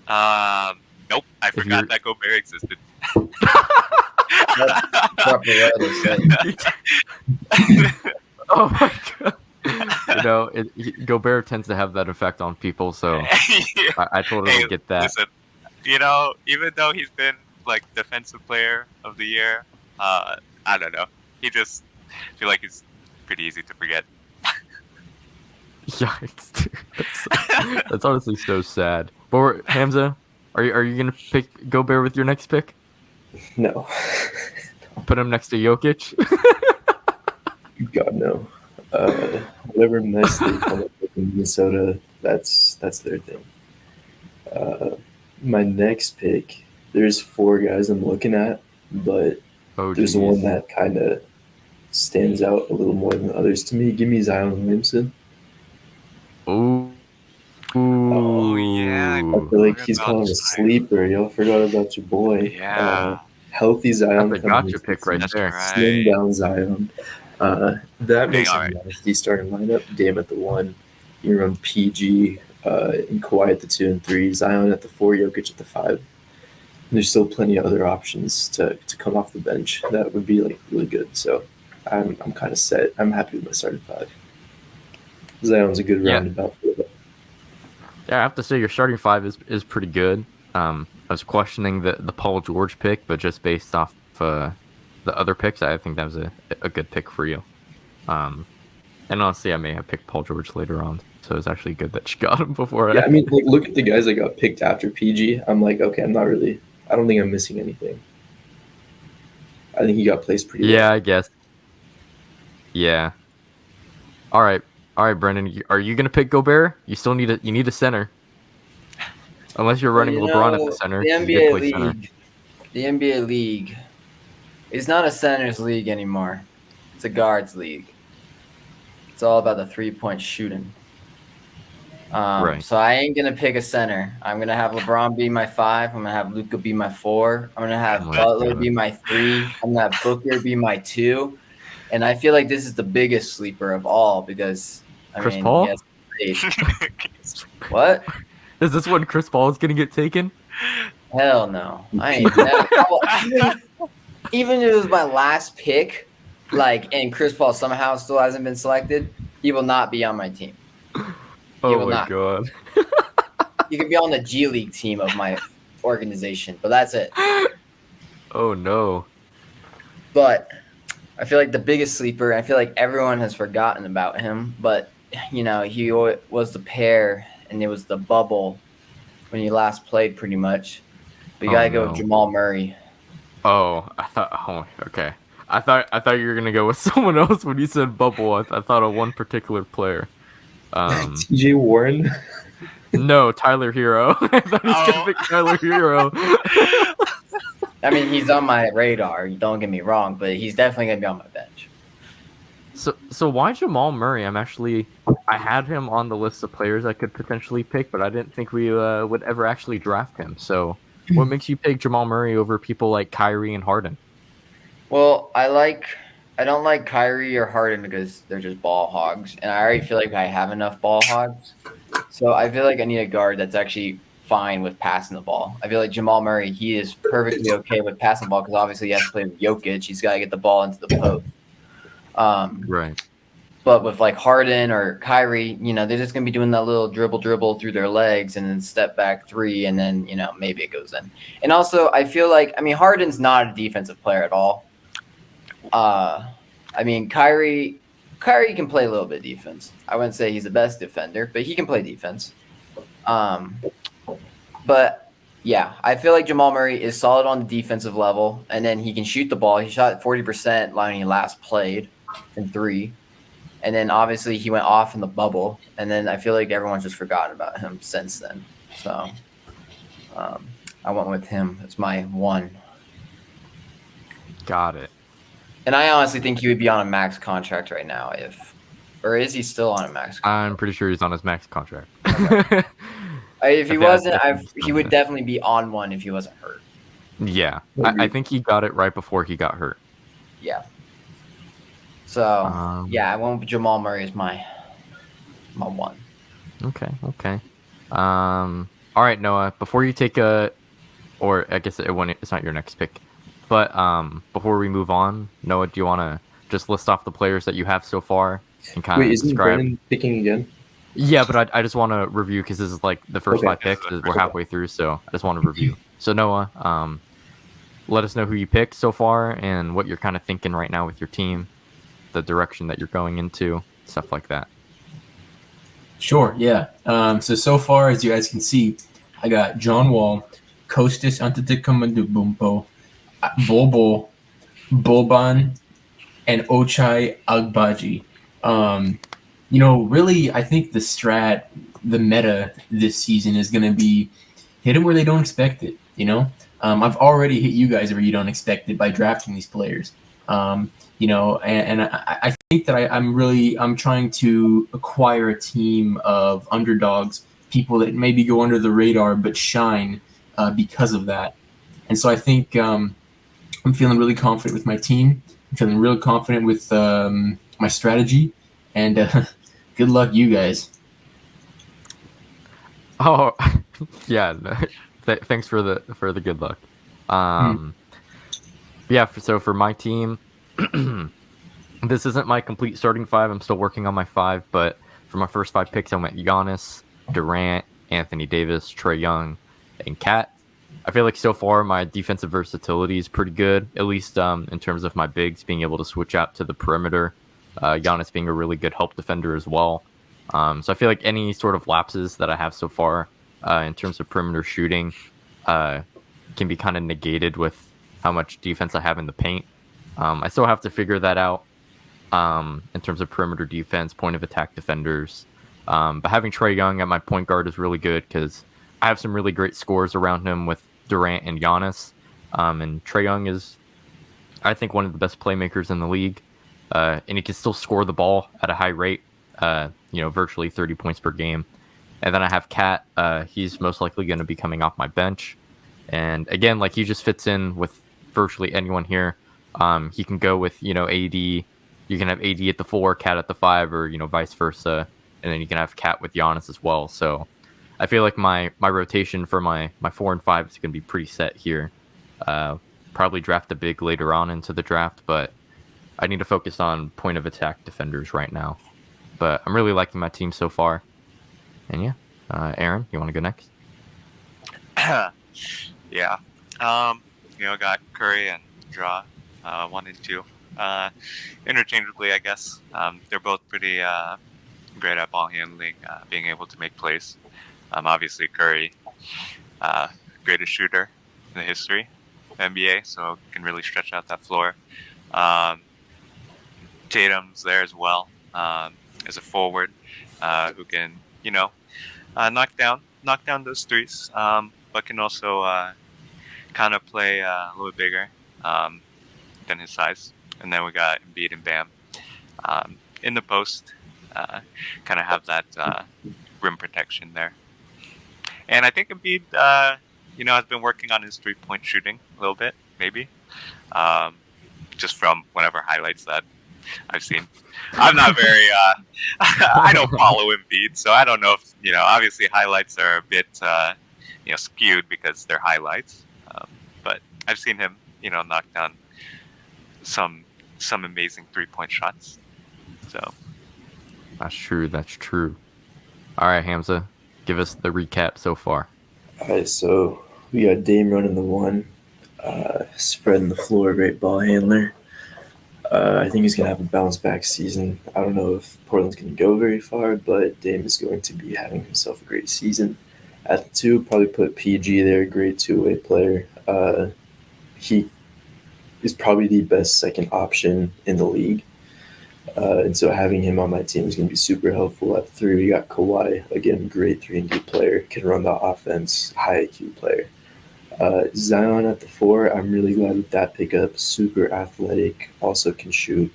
D: Nope. I forgot that Gobert existed.
G: That's proper way to say it.
C: Oh my god! Gobert tends to have that effect on people, so I totally get that.
D: Listen, even though he's been like defensive player of the year, I don't know. He just feel like he's pretty easy to forget.
C: Yikes, dude. That's honestly so sad. But Hamza, are you gonna pick Gobert with your next pick?
E: No.
C: Put him next to Jokic?
E: God, no. Whatever mess they come up with in Minnesota, that's their thing. My next pick There's 4 guys I'm looking at, but
C: Oh,
E: there's
C: geez.
E: one that kind of stands out a little more than others to me. Give me Zion Williamson.
C: Ooh.
D: Oh, yeah,
E: I
C: Ooh.
E: feel like
D: forgot
E: he's
D: about
E: kind of a
D: Zion.
E: sleeper. Y'all forgot about your boy.
D: Yeah.
E: Healthy Zion
C: That's a
E: coming
C: gotcha
E: into
C: pick
E: the
C: right
E: season.
C: there.
D: That's
E: Slim
D: right.
E: down Zion. That makes
D: all
E: a
D: right.
E: nasty starting lineup. Dame at the 1. You run PG and Kawhi at the 2 and 3. Zion at the 4. Jokic at the 5. There's still plenty of other options to come off the bench that would be like really good. So I'm kind of set. I'm happy with my starting 5. Zion's a good
C: Yeah.
E: roundabout for that.
C: Yeah, I have to say your starting 5 is pretty good. I was questioning the Paul George pick, but just based off the other picks, I think that was a good pick for you. And honestly, I may have picked Paul George later on, so it's actually good that you got him before.
E: Yeah, I mean, like, look at the guys that got picked after PG. I'm like, okay, I don't think I'm missing anything. I think he got placed pretty well.
C: Yeah, I guess. Yeah. All right, Brendan. Are you gonna pick Gobert? You still need a center. Unless you're running LeBron at the center.
G: The
C: He did
G: NBA
C: play center.
G: League, the NBA League is not a centers league anymore. It's a guards league. It's all about the 3-point shooting.
C: Right.
G: So I ain't gonna pick a center. I'm gonna have LeBron be my 5. I'm gonna have Luka be my 4. I'm gonna have
C: Oh my
G: Butler
C: God.
G: be my 3. I'm gonna have Booker be my 2. And I feel like this is the biggest sleeper of all because
C: Chris Paul?
G: he has played. What?
C: Is this when Chris Paul is gonna get taken?
G: Hell no. I ain't never. Even if it was my last pick, and Chris Paul somehow still hasn't been selected, he will not be on my team.
C: Oh
G: will
C: my
G: not.
C: God.
G: He could be on the G League team of my organization, but that's it.
C: Oh no.
G: But I feel like the biggest sleeper, I feel like everyone has forgotten about him, but he was the pair and it was the bubble when he last played pretty much. But you gotta go with Jamal Murray.
C: Oh, I thought. Oh, okay. I thought you were gonna go with someone else when you said bubble. I thought of one particular player.
E: TJ Warren.
C: No, Tyler Hero. I thought he was gonna pick Tyler Hero.
G: I mean, he's on my radar. Don't get me wrong, but he's definitely gonna be on my bench.
C: So why Jamal Murray? I had him on the list of players I could potentially pick, but I didn't think we would ever actually draft him. So what makes you pick Jamal Murray over people like Kyrie and Harden?
G: Well, I don't like Kyrie or Harden because they're just ball hogs, and I already feel like I have enough ball hogs. So I feel like I need a guard that's actually fine with passing the ball. I feel like Jamal Murray, he is perfectly okay with passing the ball because obviously he has to play with Jokic. He's got to get the ball into the post.
C: Right.
G: But with Harden or Kyrie, they're just going to be doing that little dribble through their legs and then step back 3 and then, maybe it goes in. And also I feel like, Harden's not a defensive player at all. Kyrie can play a little bit of defense. I wouldn't say he's the best defender, but he can play defense. But yeah, I feel like Jamal Murray is solid on the defensive level, and then he can shoot the ball. He shot 40% when he last played in 3. And then obviously he went off in the bubble, and then I feel like everyone's just forgotten about him since then. So I went with him as my 1.
C: Got it.
G: And I honestly think he would be on a max contract right now or is he still on a max contract?
C: I'm pretty sure he's on his max contract.
G: Okay. If he wasn't, he would
C: something.
G: definitely be on one if he wasn't hurt.
C: Yeah, I think he got it right before he got hurt.
G: Yeah. So I went with Jamal Murray as my 1.
C: Okay. All right, Noah. Before you take or I guess it's not your next pick, but before we move on, Noah, do you want to just list off the players that you have so far and kind of
E: Wait, isn't
C: describe?
E: Brennan picking again?
C: Yeah, but I just want to review because this is like the first 5 picks. We're halfway through, so I just want to review. So Noah, let us know who you picked so far and what you're kind of thinking right now with your team, the direction that you're going into, stuff like that.
F: Sure, yeah. So far, as you guys can see, I got John Wall, Kostas Antetokounmpo, Bobo, Boban, and Ochai Agbaji. Really, I think the meta this season is going to be hit it where they don't expect it, I've already hit you guys where you don't expect it by drafting these players. And I think that I'm trying to acquire a team of underdogs, people that maybe go under the radar but shine because of that. And so I think I'm feeling really confident with my team. I'm feeling real confident with my strategy, and good luck, you guys.
C: Oh, yeah. No, thanks for the good luck. Yeah. So for my team, this isn't my complete starting five. I'm still working on my five, but for my first 5 picks, I went Giannis, Durant, Anthony Davis, Trae Young, and Cat. I feel like so far my defensive versatility is pretty good, at least in terms of my bigs being able to switch out to the perimeter. Giannis being a really good help defender as well. So I feel like any sort of lapses that I have so far in terms of perimeter shooting can be kind of negated with how much defense I have in the paint. I still have to figure that out in terms of perimeter defense, point of attack defenders. But having Trae Young at my point guard is really good because I have some really great scores around him with Durant and Giannis. And Trae Young is, I think, one of the best playmakers in the league. And he can still score the ball at a high rate, virtually 30 points per game. And then I have Cat. He's most likely going to be coming off my bench. And again, like, he just fits in with virtually anyone here. He can go with, AD. You can have AD at the 4, Cat at the 5, or, vice versa. And then you can have Cat with Giannis as well. So I feel like my rotation for my 4 and 5 is going to be pretty set here. Probably draft a big later on into the draft, but I need to focus on point of attack defenders right now. But I'm really liking my team so far. And yeah, Aaron, you want to go next?
D: Yeah. Got Curry and Draw, 1 and 2. Interchangeably, I guess. They're both pretty great at ball handling, being able to make plays. Obviously, Curry, greatest shooter in the history of the NBA, so can really stretch out that floor. Tatum's there as well, as a forward, who can, knock down those threes, but can also kind of play a little bigger than his size. And then we got Embiid and Bam in the post, kind of have that rim protection there. And I think Embiid, has been working on his 3-point shooting a little bit, maybe, just from whatever highlights that I've seen. I'm not very, I don't follow Embiid, so I don't know if, obviously highlights are a bit, skewed because they're highlights. But I've seen him, knock down some amazing 3-point shots. So
C: That's true. All right, Hamza, give us the recap so far.
E: All right, so we got Dame running the 1, spreading the floor, great ball handler. I think he's going to have a bounce-back season. I don't know if Portland's going to go very far, but Dame is going to be having himself a great season. At the 2, probably put PG there, great two-way player. He is probably the best second option in the league. And so having him on my team is going to be super helpful. At 3, we got Kawhi, again, great 3-and-D player, can run the offense, high IQ player. Zion at the 4, I'm really glad with that pickup. Super athletic, also can shoot,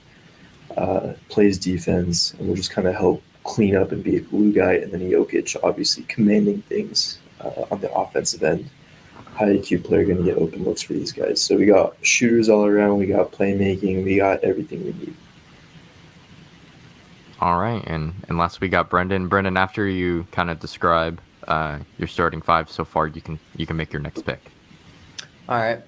E: plays defense, and will just kind of help clean up and be a glue guy. And then Jokic, obviously commanding things on the offensive end. High IQ player, going to get open looks for these guys. So we got shooters all around, we got playmaking, we got everything we need.
C: All right, and last we got Brendan. Brendan, after you kind of describe your starting 5 so far, you can make your next pick.
G: All right.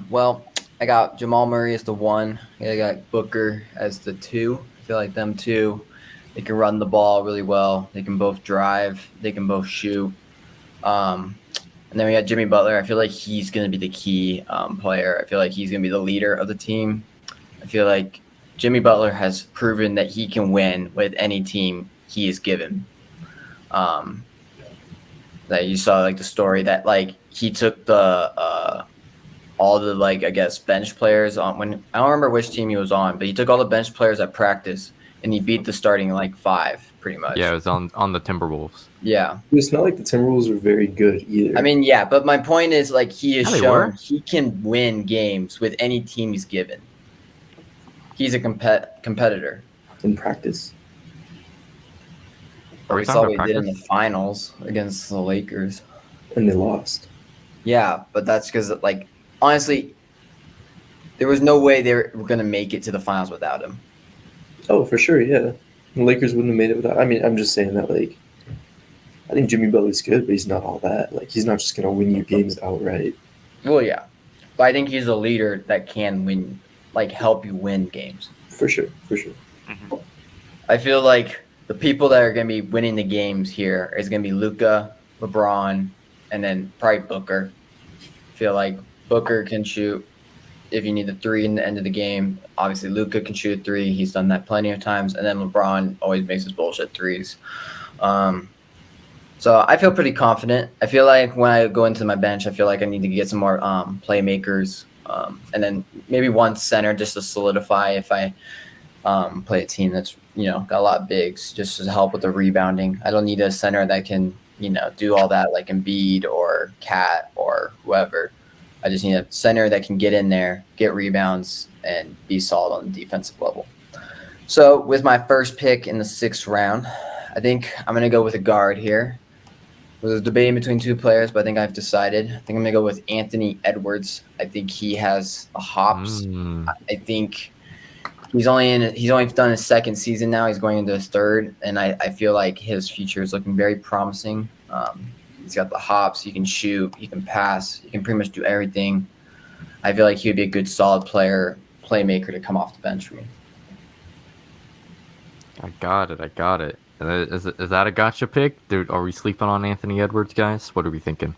G: Well, I got Jamal Murray as the 1. I got Booker as the 2. I feel like them two, they can run the ball really well. They can both drive. They can both shoot. And then we got Jimmy Butler. I feel like he's going to be the key player. I feel like he's going to be the leader of the team. I feel like Jimmy Butler has proven that he can win with any team he is given. That you saw the story that he took the all the bench players on when I don't remember which team he was on, but he took all the bench players at practice and he beat the starting like 5 pretty much.
C: Yeah, it was on the Timberwolves.
G: Yeah.
E: It's not like the Timberwolves were very good either.
G: I mean, yeah, but my point is like he has
C: Yeah, they
G: shown
C: were.
G: he can win games with any team he's given. He's a competitor.
E: in practice.
C: Are
G: We
C: we
G: saw
C: talking
G: what
C: about
G: he did in the
C: practice?
G: finals against the Lakers.
E: And they lost.
G: Yeah, but that's because, like, honestly, there was no way they were going to make it to the finals without him.
E: Oh, for sure, yeah. The Lakers wouldn't have made it without. I mean, I'm just saying that, like, I think Jimmy Butler's good, but he's not all that. Like, he's not just going to win you games outright.
G: Well, yeah. But I think he's a leader that can win, like, help you win games.
E: For sure, for sure.
G: I feel like the people that are going to be winning the games here is going to be Luka, LeBron, and then probably Booker. I feel like Booker can shoot if you need the 3 in the end of the game. Obviously, Luka can shoot a 3. He's done that plenty of times. And then LeBron always makes his bullshit 3s. So I feel pretty confident. I feel like when I go into my bench, I feel like I need to get some more playmakers. And then maybe one center just to solidify if I play a team that's, got a lot of bigs just to help with the rebounding. I don't need a center that can, do all that like Embiid or Cat or whoever. I just need a center that can get in there, get rebounds, and be solid on the defensive level. So with my first pick in the 6th round, I think I'm going to go with a guard here. I was debating between 2 players, but I think I've decided. I think I'm going to go with Anthony Edwards. I think he has the hops. I think he's only done his 2nd season now. He's going into his 3rd, and I feel like his future is looking very promising. He's got the hops. He can shoot. He can pass. He can pretty much do everything. I feel like he would be a good, solid playmaker to come off the bench for me.
C: I got it. Is that a gotcha pick? Dude, are we sleeping on Anthony Edwards, guys? What are we thinking?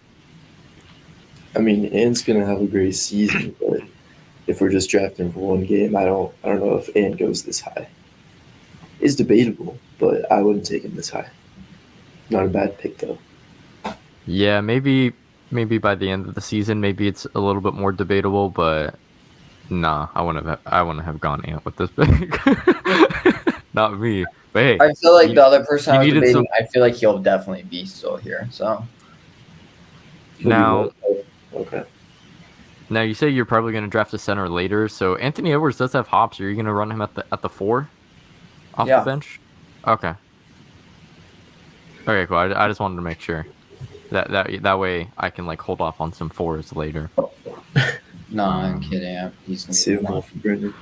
E: I mean, Ant's going to have a great season, but if we're just drafting for one game, I don't know if Ant goes this high. It's debatable, but I wouldn't take him this high. Not a bad pick, though.
C: Yeah, maybe by the end of the season, maybe it's a little bit more debatable, but nah, I wouldn't have gone Ant with this pick. Not me. But hey,
G: I feel like the other person I was
C: needed
G: debating, I feel like he'll definitely be still here. So
C: now,
E: Okay.
C: now you say you're probably going to draft a center later. So Anthony Edwards does have hops. Are you going to run him at the 4 off the bench? Okay. Okay, cool. I just wanted to make sure that way I can like hold off on some 4s later.
G: no, I'm kidding. He's gonna
E: Save
G: be
E: them all for Brendan.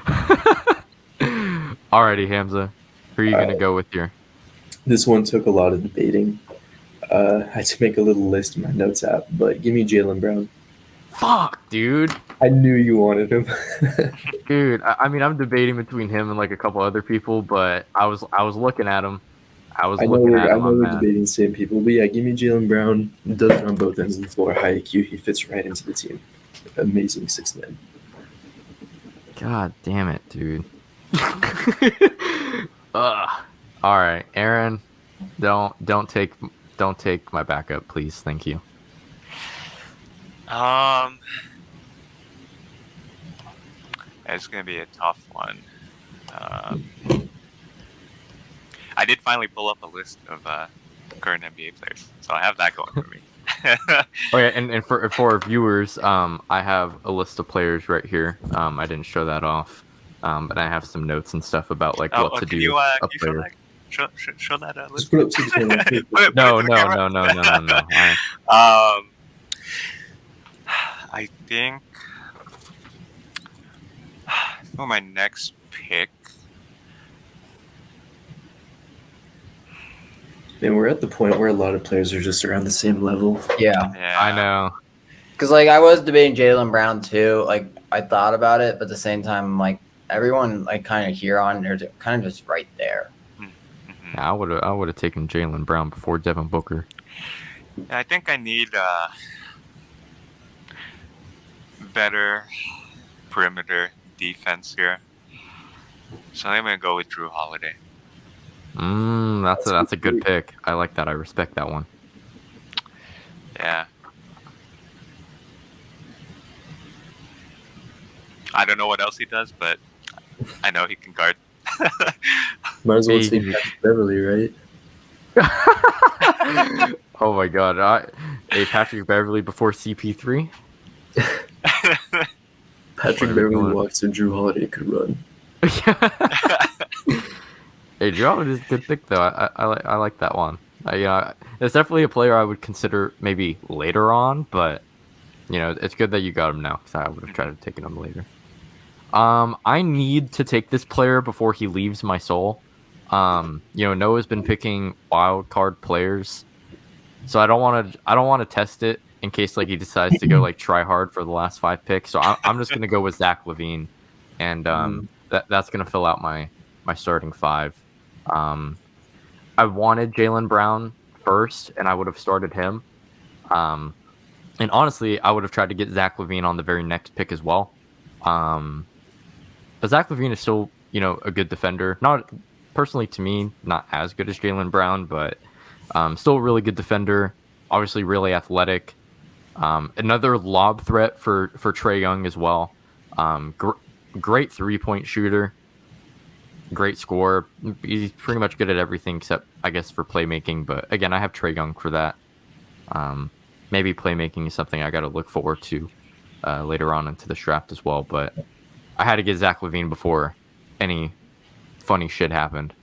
C: Alrighty, Hamza. Who are you going to go with here?
E: This one took a lot of debating. I had to make a little list in my notes app, but give me Jaylen Brown.
C: Fuck, dude.
E: I knew you wanted him.
C: Dude, I mean, I'm debating between him and like a couple other people, but I was looking at him. I know
E: we're debating the same people, but yeah, give me Jaylen Brown. He does it on both ends of the floor. High IQ. He fits right into the team. Amazing 6 man.
C: God damn it, dude. Ugh. All right, Aaron, don't take my backup, please. Thank you.
D: It's gonna be a tough one. I did finally pull up a list of current NBA players, so I have that going for me.
C: Oh yeah, and for our viewers, I have a list of players right here. I didn't show that off, but I have some notes and stuff about like what to do.
D: Can you show that list?
E: Just put up 6 man.
C: No.
D: I think for my next pick.
E: Man, we're at the point where a lot of players are just around the same level.
G: Yeah.
C: I know.
G: Because, like, I was debating Jaylen Brown, too. Like, I thought about it, but at the same time, like, everyone, like, kind of here on, they're kind of just right there.
C: Yeah, I would have taken Jaylen Brown before Devin Booker.
D: Yeah, I think I need better perimeter defense here. So I'm going to go with Drew Holiday.
C: That's a good pick. I like that. I respect that one.
D: Yeah. I don't know what else he does, but I know he can guard.
E: Might as well
C: Hey,
E: take
C: you
E: Patrick Beverly, right?
C: Oh my god. Hey, Patrick Beverly before CP3?
E: Patrick
C: Where are we
E: Beverly
C: going?
E: walks so Drew Holiday could run.
C: Hey, Joe is a good pick though. I like that one. It's definitely a player I would consider maybe later on, but it's good that you got him now because I would have tried to take him later. I need to take this player before he leaves my soul. Noah's been picking wild card players, so I don't want to test it in case like he decides to go like try hard for the last 5 picks. So I'm just gonna go with Zach LaVine, and that's gonna fill out my starting 5. I wanted Jaylen Brown first, and I would have started him. And honestly, I would have tried to get Zach LaVine on the very next pick as well. But Zach LaVine is still, a good defender. Not personally to me, not as good as Jaylen Brown, but still a really good defender. Obviously, really athletic. Another lob threat for Trae Young as well. Great 3-point shooter. Great scorer. He's pretty much good at everything except, I guess, for playmaking. But again, I have Trae Young for that. Maybe playmaking is something I got to look forward to later on into the draft as well. But I had to get Zach LaVine before any funny shit happened.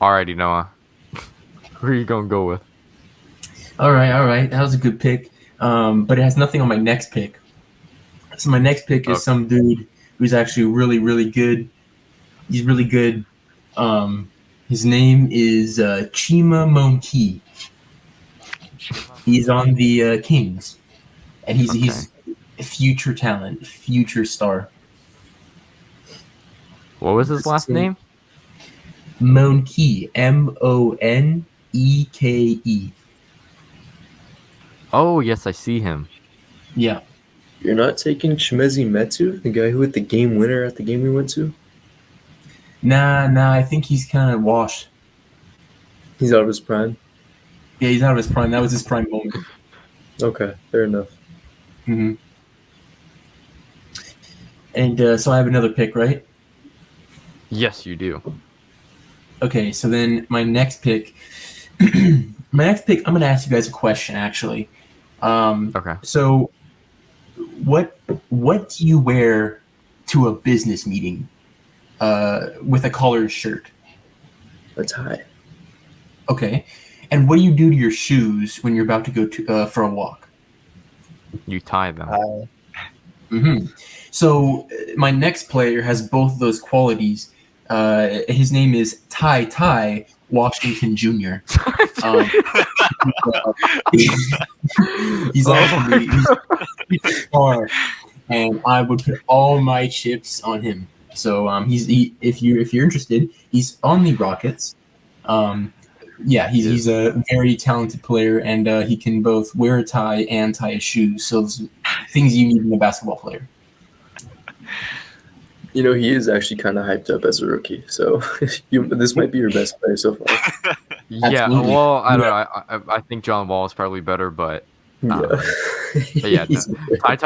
C: Alrighty, Noah. Who are you going to go with?
F: All right. That was a good pick. But it has nothing on my next pick. So my next pick is some dude who's actually really, really good. He's really good. His name is Chima Monke. He's on the Kings, and he's a future talent, future star.
C: What was his last name?
F: Monke, Moneke.
C: Oh, yes, I see him.
F: Yeah.
E: You're not taking Chimezi Metu, the guy who hit the game winner at the game we went to?
F: Nah. I think he's kind of washed.
E: He's out of his prime?
F: Yeah, he's out of his prime. That was his prime moment.
E: Okay, fair enough.
F: Mm-hmm. And so I have another pick, right?
C: Yes, you do.
F: Okay, so then my next pick, I'm going to ask you guys a question, actually.
C: Okay.
F: So, what do you wear to a business meeting with a collared shirt?
E: A tie.
F: Okay, and what do you do to your shoes when you're about to go for a walk?
C: You tie them.
F: Mm-hmm. So my next player has both of those qualities. His name is Ty Washington Jr. He's actually he's far, and I would put all my chips on him. So if you're interested, he's on the Rockets. He's a very talented player, and he can both wear a tie and tie his shoes. So those things you need in a basketball player.
E: He is actually kind of hyped up as a rookie, so this might be your best player so far.
C: Yeah,
F: Absolutely.
C: well, I don't know. I think John Wall is probably better, but Ty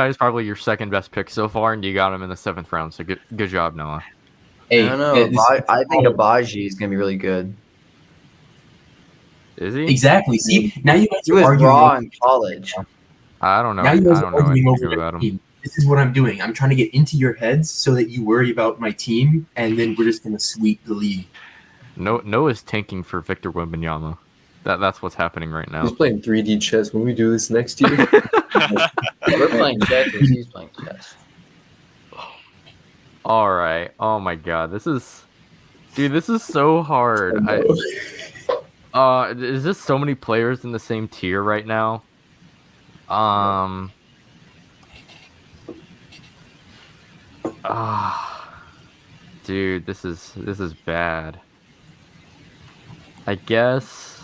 C: is probably your second best pick so far, and you got him in the 7th round. So good job, Noah.
F: Hey,
B: I don't know. I think Abaji is gonna be really good.
C: Is he?
F: Exactly. See, now you guys
B: He
F: are
B: was
F: arguing.
B: raw in college.
C: I don't know.
F: Now you guys
C: I
F: are
C: don't know
F: arguing
C: anything
F: over
C: about
F: their
C: him.
F: team. This is what I'm doing. I'm trying to get into your heads so that you worry about my team, and then we're just gonna sweep the league.
C: Noah's tanking for Victor Wembanyama. That's what's happening right now.
E: He's playing 3D chess when we do this next year.
B: We're playing chess. He's playing chess.
C: All right. Oh my god, this is so hard. Is this so many players in the same tier right now? Dude, this is bad. I guess.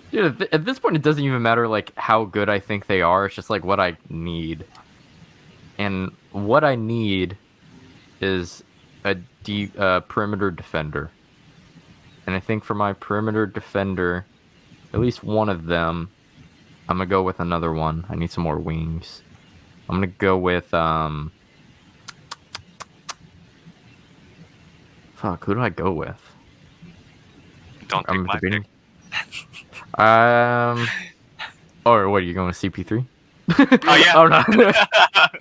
C: Dude, at this point, it doesn't even matter like how good I think they are. It's just like what I need, and what I need is a deep perimeter defender. And I think for my perimeter defender, at least one of them, I'm gonna go with another one. I need some more wings. I'm gonna go with Fuck, who do I go with?
D: Don't take my pick.
C: Or what, are you going with CP3?
D: Oh, yeah.
C: Oh, no.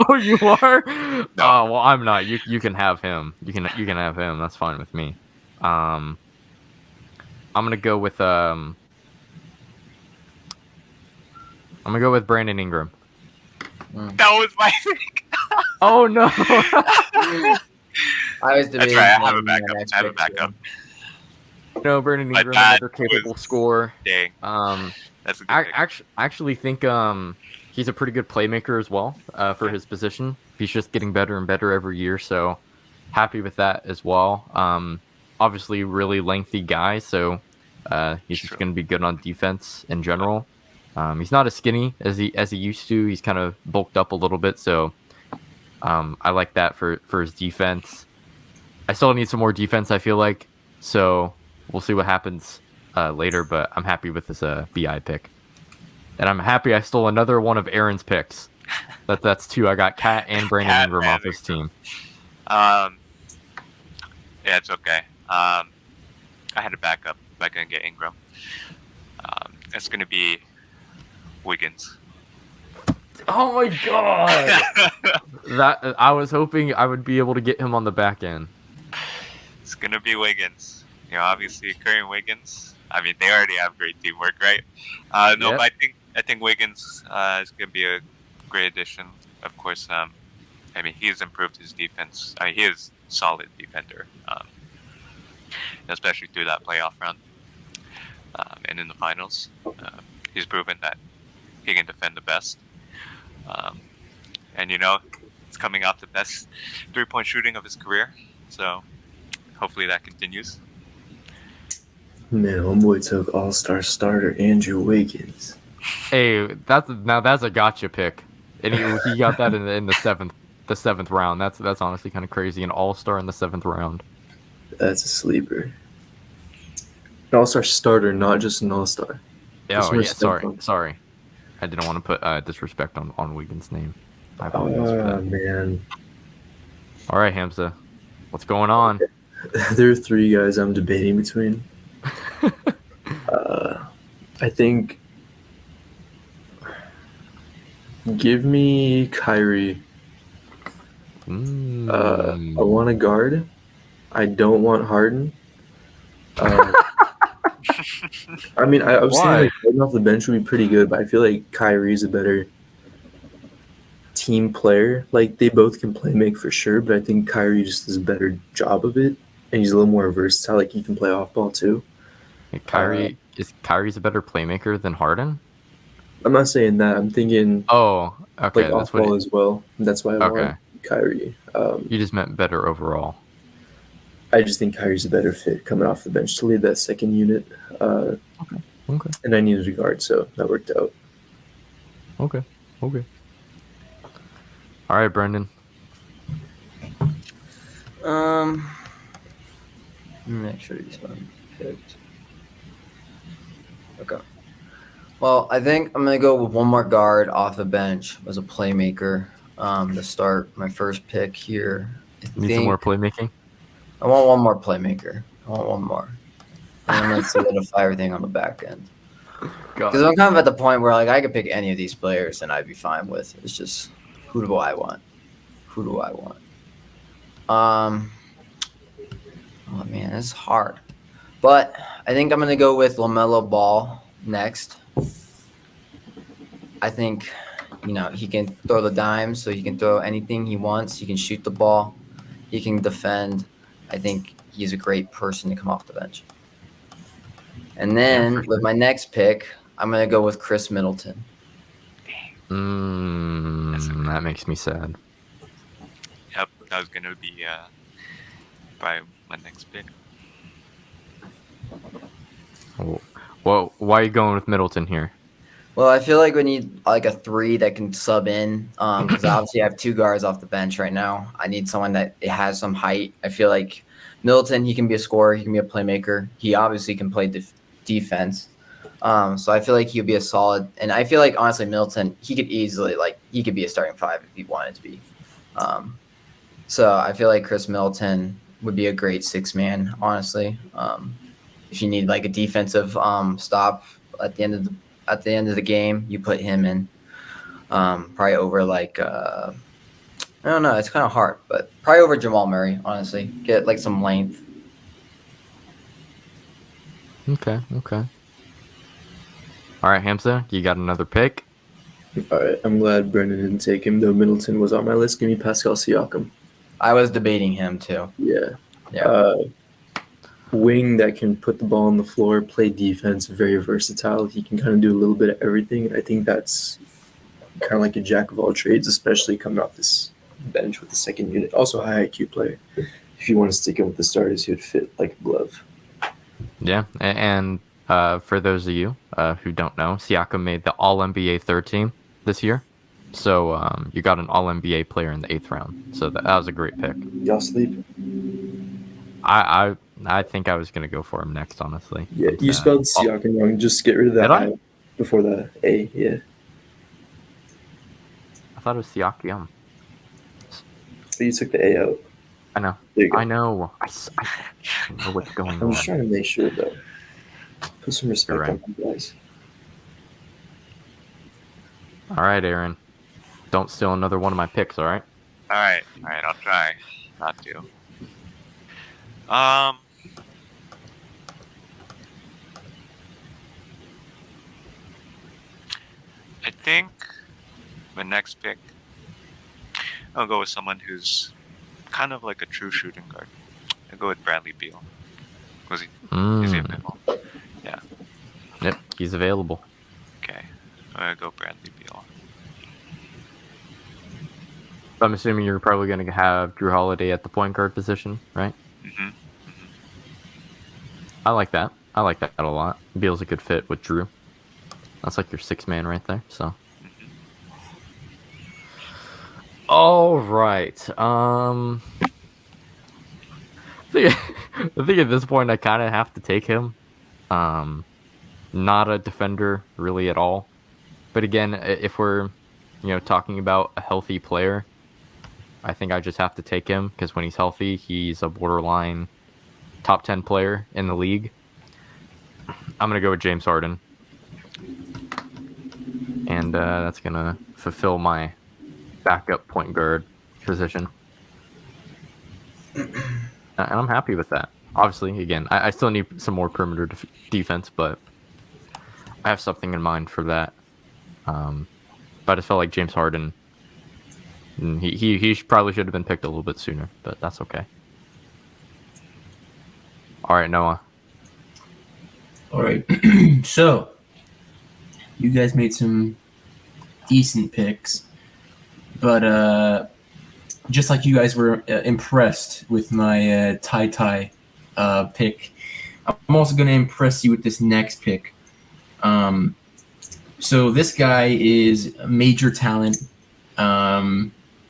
C: Oh, you are?
D: No.
C: Oh, well, I'm not. You can have him. You can have him. That's fine with me. I'm gonna go with Brandon Ingram.
D: That was my pick.
C: Oh no.
G: I was
D: That's
G: debating.
D: right. I have
G: him
D: a
G: in my
D: backup.
G: next
D: I have a
G: pick, too.
D: backup.
C: No, Brandon
D: My
C: Ingram,
D: dad
C: another capable
D: was-
C: scorer.
D: Dang. That's a good pick.
C: I actually think he's a pretty good playmaker as well for his position. He's just getting better and better every year, so happy with that as well. Obviously, really lengthy guy, so he's just going to be good on defense in general. He's not as skinny as he used to. He's kind of bulked up a little bit, so I like that for his defense. I still need some more defense, I feel like, so we'll see what happens later, but I'm happy with this BI pick. And I'm happy I stole another one of Aaron's picks. That's two. I got Cat and Brandon
D: Cat
C: Ingram
D: and
C: off his team.
D: Yeah, it's okay. I had a backup if I couldn't get Ingram. It's going to be Wiggins.
C: Oh my god! That I was hoping I would be able to get him on the back end.
D: It's going to be Wiggins. You know, obviously Curry and Wiggins. I mean, they already have great teamwork, right? No,
C: Yep.
D: but I think Wiggins is going to be a great addition. Of course, I mean, he's improved his defense. I mean, he is a solid defender, especially through that playoff run and in the finals. He's proven that he can defend the best. And, you know, he's coming off the best three-point shooting of his career. So hopefully that continues.
E: Man, homeboy took all-star starter Andrew Wiggins.
C: Hey, that's a gotcha pick, and he got that in the seventh round. That's honestly kind of crazy. An all-star in the 7th round.
E: That's a sleeper. An all-star starter, not just an all-star.
C: Oh yeah, sorry. I didn't want to put disrespect on Wiggins' name. I apologize for that.
E: Man.
C: All right, Hamza, what's going on?
E: There are 3 guys I'm debating between. I think give me Kyrie. I want a guard. I don't want Harden. I mean, I was saying like Harden off the bench would be pretty good, but I feel like Kyrie's a better team player. Like they both can play make for sure, but I think Kyrie just does a better job of it, and he's a little more versatile. Like he can play off ball too.
C: Kyrie's a better playmaker than Harden?
E: I'm not saying that. I'm thinking
C: Oh, okay.
E: like off ball as well. That's why I want Kyrie.
C: You just meant better overall.
E: I just think Kyrie's a better fit coming off the bench to lead that second unit.
C: Okay.
E: And I needed a guard, so that worked out.
C: Okay. All right, Brendan.
G: Let me make sure these one picked. Okay. Well, I think I'm gonna go with one more guard off the bench as a playmaker. To start my first pick here.
C: Need some more playmaking?
G: I want one more playmaker. I want one more. And I'm gonna solidify everything on the back end. Because I'm kind of at the point where like I could pick any of these players and I'd be fine with. It's just who do I want? Oh man, it's hard. But I think I'm gonna go with LaMelo Ball next. I think, you know, he can throw the dimes, so he can throw anything he wants. He can shoot the ball. He can defend. I think he's a great person to come off the bench. And then with my next pick, I'm gonna go with Chris Middleton.
C: That makes me sad.
D: Yep, that was gonna be probably my next pick.
C: Well, why are you going with Middleton here?
G: Well, I feel like we need like a 3 that can sub in because obviously I have 2 guards off the bench right now. I need someone that has some height. I feel like Middleton, he can be a scorer, he can be a playmaker. He obviously can play defense. So I feel like he'll be a solid. And I feel like honestly, Middleton, he could easily be a starting 5 if he wanted to be. So I feel like Chris Middleton would be a great 6-man, honestly. If you need like a defensive stop at the end of the game, you put him in. Probably over like I don't know, it's kind of hard, but probably over Jamal Murray, honestly. Get like some length.
C: Okay. All right, Hamza, you got another pick?
E: All right, I'm glad Brendan didn't take him, though Middleton was on my list. Give me Pascal Siakam.
G: I was debating him too.
E: Yeah.
G: Yeah.
E: Wing that can put the ball on the floor, play defense, very versatile. He can kind of do a little bit of everything. I think that's kind of like a jack of all trades, especially coming off this bench with the second unit. Also, high IQ player. If you want to stick him with the starters, he would fit like a glove.
C: Yeah, and for those of you who don't know, Siakam made the All-NBA third team this year. So you got an All-NBA player in the 8th round. So that was a great pick.
E: Y'all sleep?
C: I think I was going to go for him next, honestly.
E: Yeah, you spelled Siakam wrong. Just get rid of that I before the A. Yeah.
C: I thought it was Siakam.
E: So you took the A out.
C: I know.
E: There you go.
C: I know. I know what's going
E: I'm
C: on.
E: just trying to make sure, though. Put some respect
C: You're
E: on you guys.
C: All right, Aaron. Don't steal another one of my picks, all right?
D: All right, I'll try not to. I think my next pick, I'll go with someone who's kind of like a true shooting guard. I'll go with Bradley Beal. Is he available? Yeah.
C: Yep, he's available.
D: Okay, I'm gonna go Bradley Beal.
C: I'm assuming you're probably going to have Drew Holiday at the point guard position, right?
D: Mm-hmm.
C: I like that. I like that a lot. Beal's a good fit with Drew. That's like your 6-man right there. So. All right. I think at this point I kind of have to take him. Not a defender really at all. But again, if we're talking about a healthy player, I think I just have to take him because when he's healthy, he's a borderline top 10 player in the league. I'm going to go with James Harden. And that's going to fulfill my backup point guard position. And I'm happy with that. Obviously, again, I still need some more perimeter defense, but I have something in mind for that. But I just felt like James Harden, he probably should have been picked a little bit sooner, but that's okay. All right, Noah.
F: All right. So, you guys made some decent picks, but just like you guys were impressed with my tie pick, I'm also going to impress you with this next pick. So this guy is a major talent.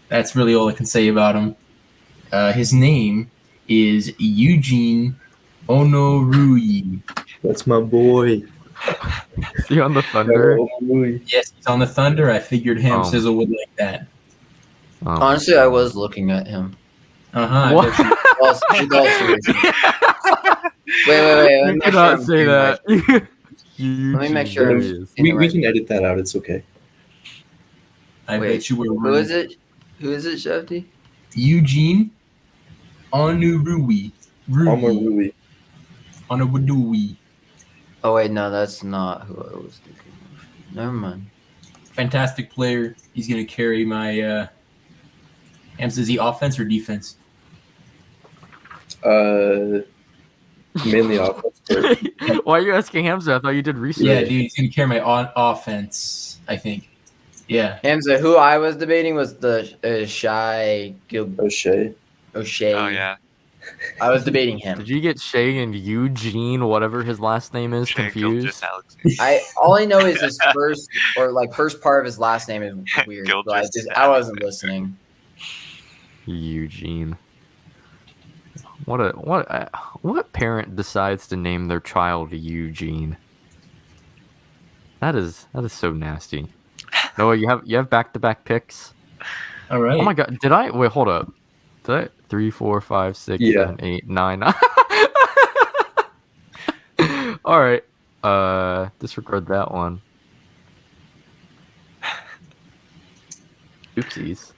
F: That's really all I can say about him. His name is Eugene Onorui.
E: That's my boy.
C: Is he on the Thunder?
F: Yes, he's on the Thunder. I figured Ham Sizzle would like that.
G: Honestly, I was looking at him.
F: What?
G: Wait.
C: You cannot say that.
G: Let me make sure.
E: We can edit that out. It's okay.
F: I bet you were
G: Who is it? Who is it, Shefty?
F: Eugene Onorui.
E: Onorui.
F: Onorui.
G: Oh wait, no, that's not who I was thinking of. Never mind.
F: Fantastic player. He's gonna carry my. Is he offense or defense?
E: Mainly offense.
C: Why are you asking Hamza? I thought you did research.
F: Yeah, dude, he's gonna carry my offense. I think. Yeah.
G: Hamza, who I was debating was the Shy
E: O'Shea.
D: Oh yeah.
G: I was debating him.
C: Did you get Shay and Eugene, whatever his last name is, confused?
G: All I know is his first part of his last name is weird. So I wasn't listening.
C: Eugene. What parent decides to name their child Eugene? That is so nasty. Noah, you have back-to-back picks.
F: All right.
C: Oh my god, did I wait? Hold up. 3, 4, 5, 6,
E: Yeah.
C: 7, 8, 9. All right. Disregard that one. Oopsies.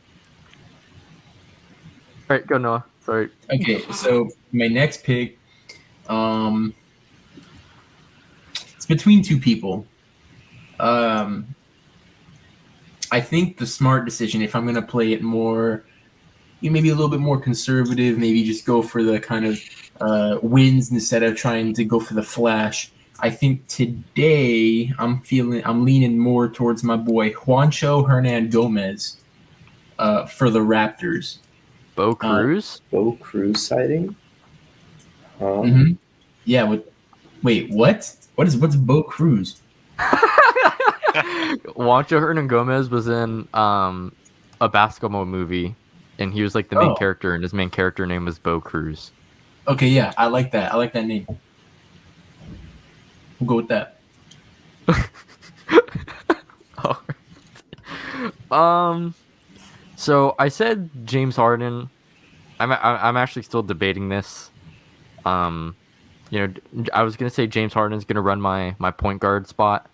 C: All right, go Noah. Sorry.
F: Okay, so my next pick, it's between two people. I think the smart decision, if I'm going to play it more, maybe a little bit more conservative, maybe just go for the kind of wins instead of trying to go for the flash. I think today I'm leaning more towards my boy Juancho Hernan Gomez for the Raptors.
C: Bo Cruz?
E: Bo Cruz sighting? Huh?
F: Mm-hmm. Yeah. Wait, what? What's Bo Cruz?
C: Juancho Hernan Gomez was in a basketball movie, and he was like the main character, and his main character name was Bo Cruz.
F: Okay, yeah, I like that. I like that name. We'll go with that.
C: So I said James Harden. I'm actually still debating this. I was gonna say James Harden's gonna run my point guard spot,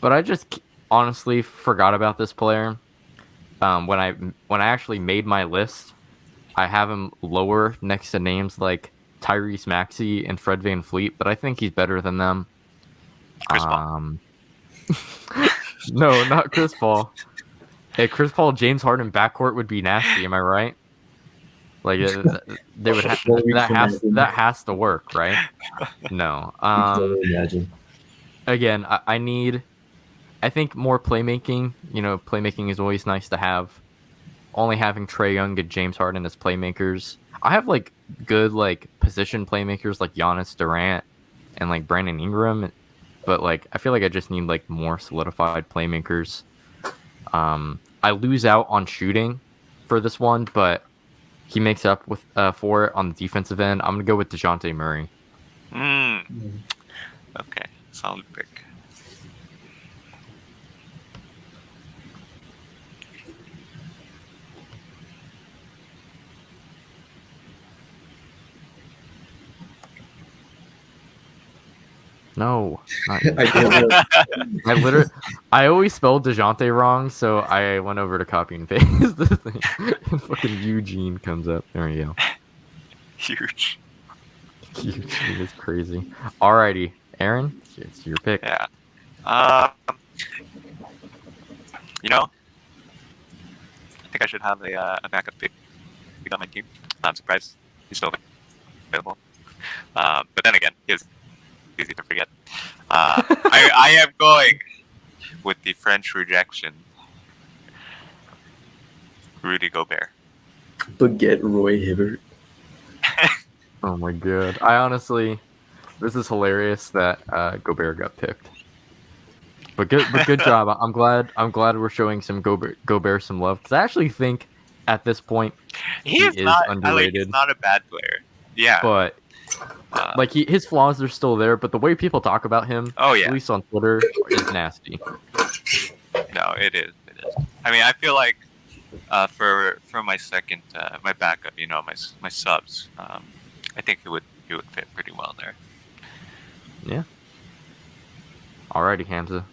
C: but I just honestly forgot about this player. When I actually made my list, I have him lower next to names like Tyrese Maxey and Fred VanVleet, but I think he's better than them.
D: Chris Paul.
C: No, not Chris Paul. Hey, Chris Paul, James Harden backcourt would be nasty. Am I right? Like they would that has to work, right? No.
E: Imagine.
C: Again, I think more playmaking. Playmaking is always nice to have. Only having Trae Young and James Harden as playmakers. I have like good like position playmakers like Giannis, Durant, and like Brandon Ingram, but like I feel like I just need like more solidified playmakers. I lose out on shooting for this one, but he makes up with for it on the defensive end. I'm gonna go with DeJounte Murray.
D: Okay, solid pick.
C: No, not
E: I
C: I always spelled DeJounte wrong, so I went over to copy and paste the thing. And fucking Eugene comes up. There you go.
D: Huge.
C: Eugene is crazy. Alrighty, Aaron, it's your pick.
D: Yeah. I think I should have a backup pick on my team. I'm surprised he's still available. But then again, he's easy to forget. I am going with the French rejection, Rudy Gobert.
E: Baguette Roy Hibbert.
C: Oh my god. I honestly, this is hilarious that Gobert got picked. But good job. I'm glad we're showing some Gobert some love, because I actually think at this point he is underrated.
D: He's not a bad player. Yeah.
C: But his flaws are still there, but the way people talk about him, at least on Twitter, is nasty.
D: No, it is. I mean, I feel like for my second, my backup, my subs, I think he would fit pretty well there.
C: Yeah. Alrighty, Hamza.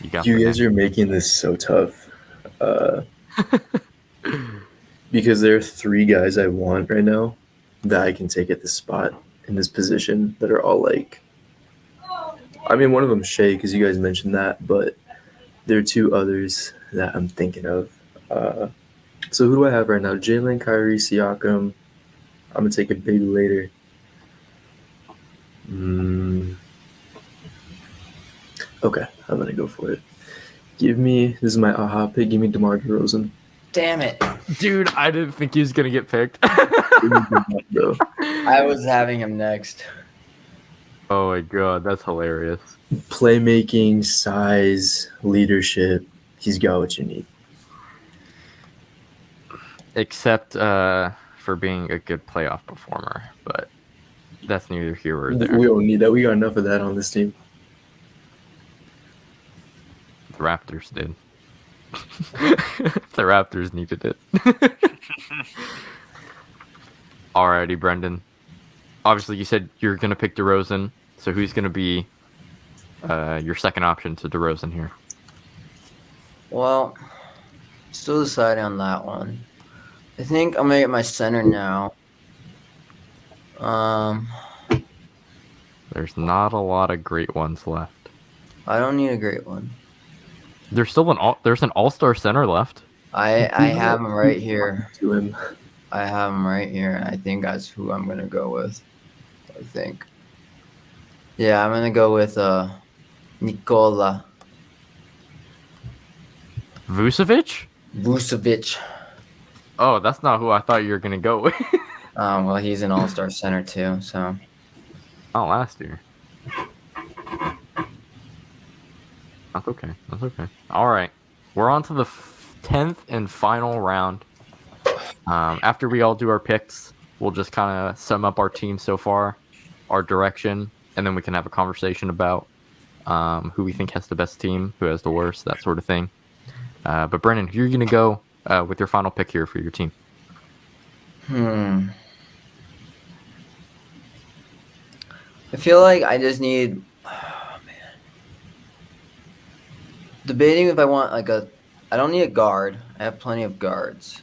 E: You guys are making this so tough. Because there are 3 guys I want right now that I can take at this spot in this position that are all like, I mean, one of them Shea, because you guys mentioned that, but there are 2 others that I'm thinking of. So who do I have right now? Jalen, Kyrie, Siakam. I'm gonna take a big later. Okay, I'm gonna go for it. This is my aha pick. Give me DeMar DeRozan.
G: Damn it.
C: Dude, I didn't think he was gonna get picked.
G: I was having him next.
C: Oh my god, that's hilarious.
E: Playmaking, size, leadership. He's got what you need.
C: Except for being a good playoff performer, but that's neither here or there.
E: We don't need that. We got enough of that on this team.
C: The Raptors did. The Raptors needed it. Alrighty, Brendan. Obviously, you said you're going to pick DeRozan. So who's going to be your second option to DeRozan here?
G: Well, still deciding on that one. I think I'm gonna get my center now.
C: There's not a lot of great ones left.
G: I don't need a great one.
C: There's still there's an all-star center left.
G: I have him right here.
E: To him.
G: I have him right here, and I think that's who I'm gonna go with. I think. Yeah, I'm gonna go with Nikola
C: Vucevic?
G: Vucevic.
C: Oh, that's not who I thought you were going to go with.
G: Well, he's an all-star center too, so.
C: Oh, last year. That's okay. That's okay. All right. We're on to the 10th and final round. After we all do our picks, we'll just kind of sum up our team so far, our direction, and then we can have a conversation about who we think has the best team, who has the worst, that sort of thing. But Brennan, you're going to go with your final pick here for your team.
G: I feel like I just need. Oh, man. Debating if I want like a. I don't need a guard. I have plenty of guards.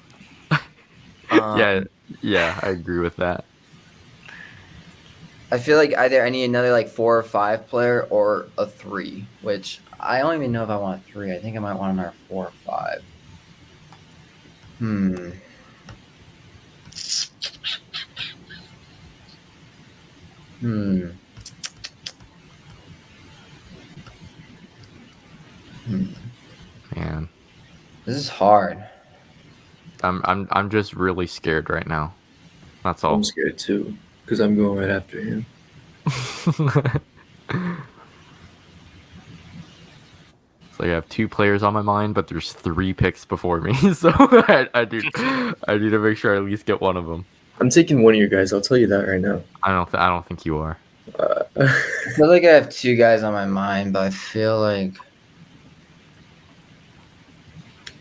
C: Yeah, I agree with that.
G: I feel like either I need another like 4 or 5 player or a 3, which I don't even know if I want a 3. I think I might want another 4 or 5.
C: Man,
G: This is hard.
C: I'm just really scared right now. That's all.
E: I'm scared too, because I'm going right after him.
C: It's like I have 2 players on my mind, but there's 3 picks before me, so I need to make sure I at least get one of them.
E: I'm taking one of you guys. I'll tell you that right now.
C: I don't think you are.
G: I feel like I have 2 guys on my mind, but I feel like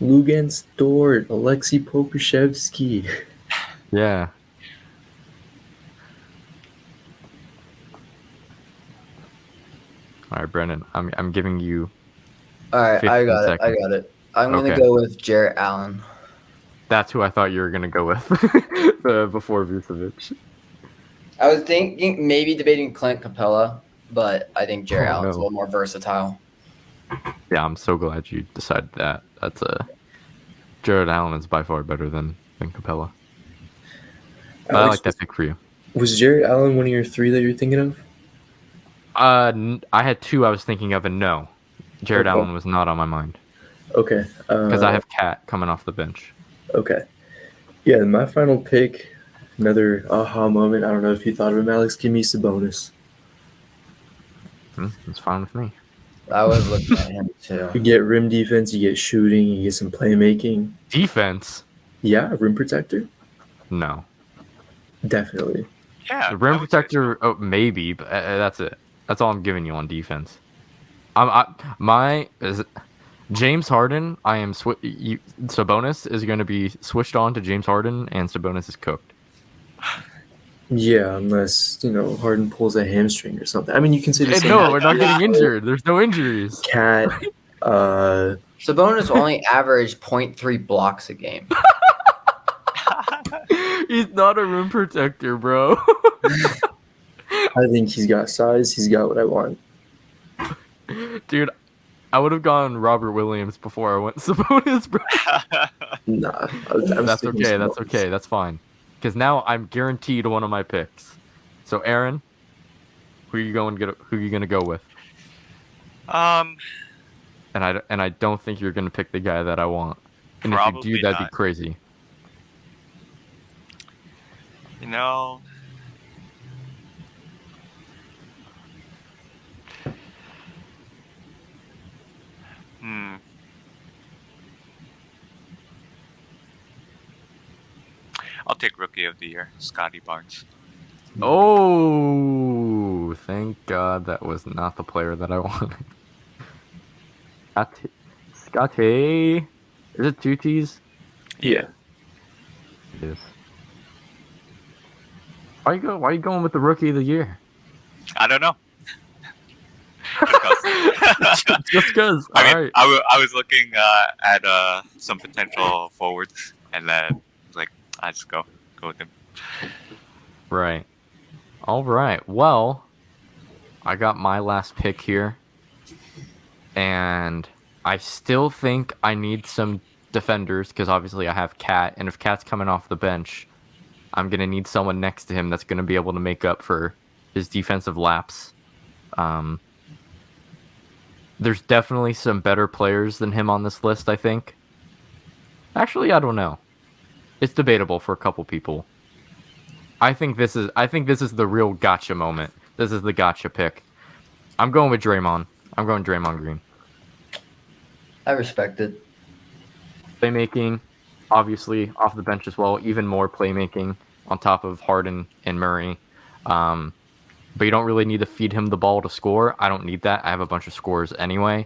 E: Lugan Dort, Alexei Pokushevsky.
C: Yeah. All right, Brennan. I'm giving you.
G: all right, I
C: 15
G: got it. I
C: seconds.
G: got it. I'm gonna
C: Okay.
G: go with Jarrett Allen.
C: That's who I thought you were gonna go with before Vucevic.
G: I was thinking maybe debating Clint Capella, but I think Jarrett
C: Oh,
G: Allen's a
C: no.
G: little more versatile.
C: Yeah, I'm so glad you decided that. That's Jared Allen is by far better than Capella. But I
E: Alex,
C: like that pick for you.
E: Was Jared Allen one of your 3 that you're thinking of?
C: I had 2 I was thinking of, and no, Jared
E: Okay.
C: Allen was not on my mind
E: Okay.
C: because I have Cat coming off the bench.
E: Okay. Yeah, my final pick, another aha moment. I don't know if you thought of him, Alex. Give me Sabonis.
C: It's fine with me.
G: I was looking at him too.
E: You get rim defense, you get shooting, you get some playmaking.
C: Defense?
E: Yeah, rim protector?
C: No.
E: Definitely.
D: Yeah.
C: The rim
D: I would say so.
C: protector, maybe, but that's it. That's all I'm giving you on defense. James Harden. Sabonis is going to be switched on to James Harden, and Sabonis is cooked.
E: Yeah, unless, Harden pulls a hamstring or something. I mean, you can say the same.
C: No, we're not getting injured. There's no injuries.
E: Cat,
G: Sabonis only averaged 0.3 blocks a game.
C: He's not a rim protector, bro.
E: I think he's got size. He's got what I want.
C: Dude, I would have gone Robert Williams before I went Sabonis, bro.
E: Nah.
C: That's okay. That's okay. That's fine. Because now I'm guaranteed one of my picks. So, Aaron, who are you gonna go with? And I don't think you're gonna pick the guy that I want. And if you
D: Probably
C: do, that'd be
D: not.
C: crazy.
D: You know, I'll take Rookie of the Year, Scotty Barnes.
C: Oh, thank God that was not the player that I wanted. Scotty. Is it 2 T's?
E: Yeah.
C: It is. Why are you going with the rookie of the year?
D: I don't know.
C: Just because.
D: I
C: All
D: mean,
C: right.
D: I was looking at some potential forwards, and then I was like, I just go with him.
C: Right. All right. Well, I got my last pick here, and I still think I need some defenders because obviously I have Cat, and if Cat's coming off the bench, I'm gonna need someone next to him that's gonna be able to make up for his defensive lapse. There's definitely some better players than him on this list, I think. Actually, I don't know. It's debatable for a couple people. I think this is the real gotcha moment. This is the gotcha pick. I'm going with Draymond. I'm going Draymond Green.
G: I respect it.
C: Playmaking, obviously off the bench as well. Even more playmaking on top of Harden and Murray. But you don't really need to feed him the ball to score. I don't need that. I have a bunch of scores anyway.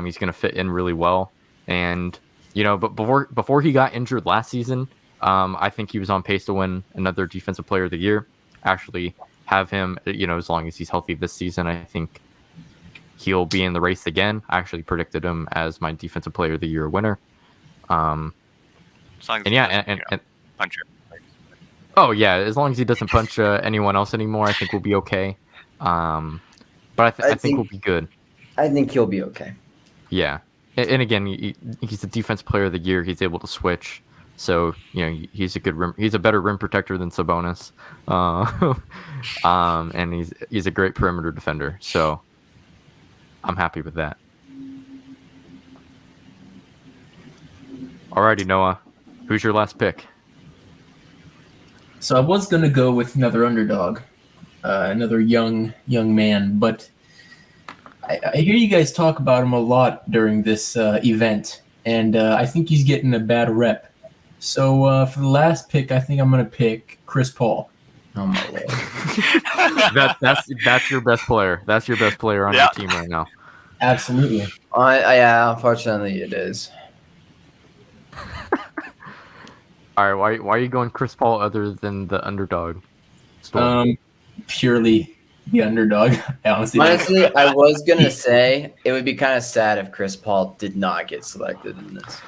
C: He's going to fit in really well. And, but before he got injured last season, I think he was on pace to win another Defensive Player of the Year. Actually have him, as long as he's healthy this season, I think he'll be in the race again. I actually predicted him as my Defensive Player of the Year winner.
D: As long as
C: And yeah, and
D: puncher.
C: oh yeah, as long as he doesn't punch anyone else anymore, I think we'll be okay. But I think we'll be good.
G: I think he'll be okay.
C: Yeah, and again, he's the Defensive Player of the Year. He's able to switch, so he's a better rim protector than Sabonis, and he's a great perimeter defender. So I'm happy with that. Alrighty, Noah, who's your last pick?
F: So I was gonna go with another underdog, another young man, but I hear you guys talk about him a lot during this event, and I think he's getting a bad rep. So for the last pick, I think I'm gonna pick Chris Paul.
G: Oh my lord!
C: That's your best player. That's your best player on your team right now.
F: Absolutely.
G: Yeah, unfortunately, it is.
C: All right, why are you going Chris Paul other than the underdog story?
F: Purely the underdog. Honestly,
G: I was gonna say it would be kind of sad if Chris Paul did not get selected in this.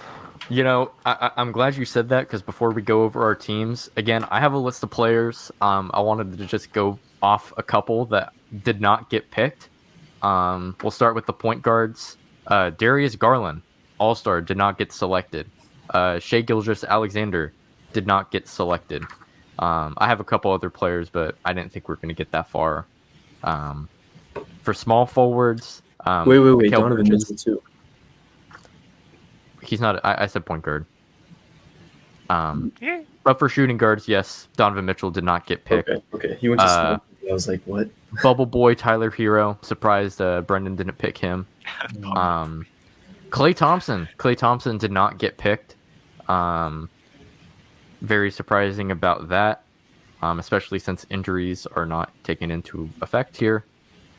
C: I'm glad you said that because before we go over our teams, again, I have a list of players. I wanted to just go off a couple that did not get picked. We'll start with the point guards. Darius Garland, All-Star, did not get selected. Shai Gilgeous-Alexander did not get selected. I have a couple other players, but I didn't think we were going to get that far. For small forwards,
E: Wait.
C: Mikal
E: Donovan
C: Bridges,
E: Mitchell too.
C: he's not. I said point guard. But for shooting guards, yes, Donovan Mitchell did not get picked.
E: Okay. He went to Smoke. I was like, what?
C: Bubble Boy Tyler Hero, surprised Brendan didn't pick him. Klay Thompson did not get picked. Very surprising about that, especially since injuries are not taken into effect here.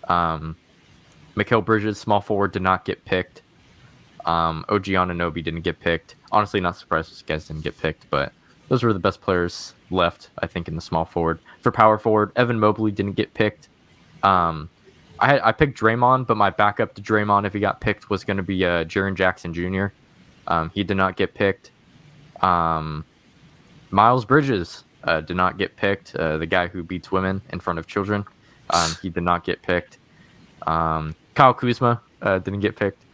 C: Mikal Bridges, small forward, did not get picked. OG Anunoby didn't get picked. Honestly, not surprised those guys didn't get picked, but those were the best players left, I think, in the small forward. For power forward, Evan Mobley didn't get picked. I picked Draymond, but my backup to Draymond, if he got picked, was going to be Jaren Jackson Jr. He did not get picked. Miles Bridges did not get picked. The guy who beats women in front of children, he did not get picked. Kyle Kuzma didn't get picked.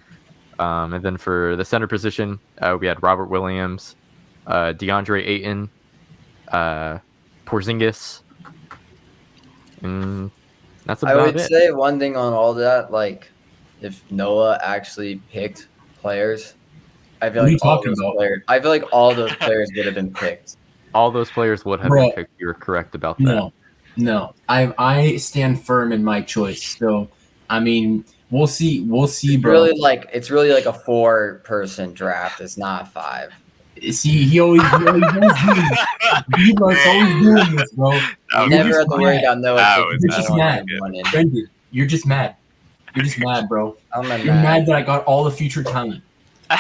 C: And then for the center position, we had Robert Williams, DeAndre Ayton, Porzingis. And that's about it.
G: I would say one thing on all that, like if Noah actually picked players, I feel like all those players would have been picked.
C: All those players would have been picked. You're correct about that.
F: No. I stand firm in my choice. So, I mean, we'll see, bro.
G: It's really like a 4-person draft. It's not 5.
F: See, he always does this. He's always doing this, bro.
G: Never have to worry about Noah.
F: You're just mad. Brendan, you're just mad. You're just mad, bro. You're mad that I got all the future talent.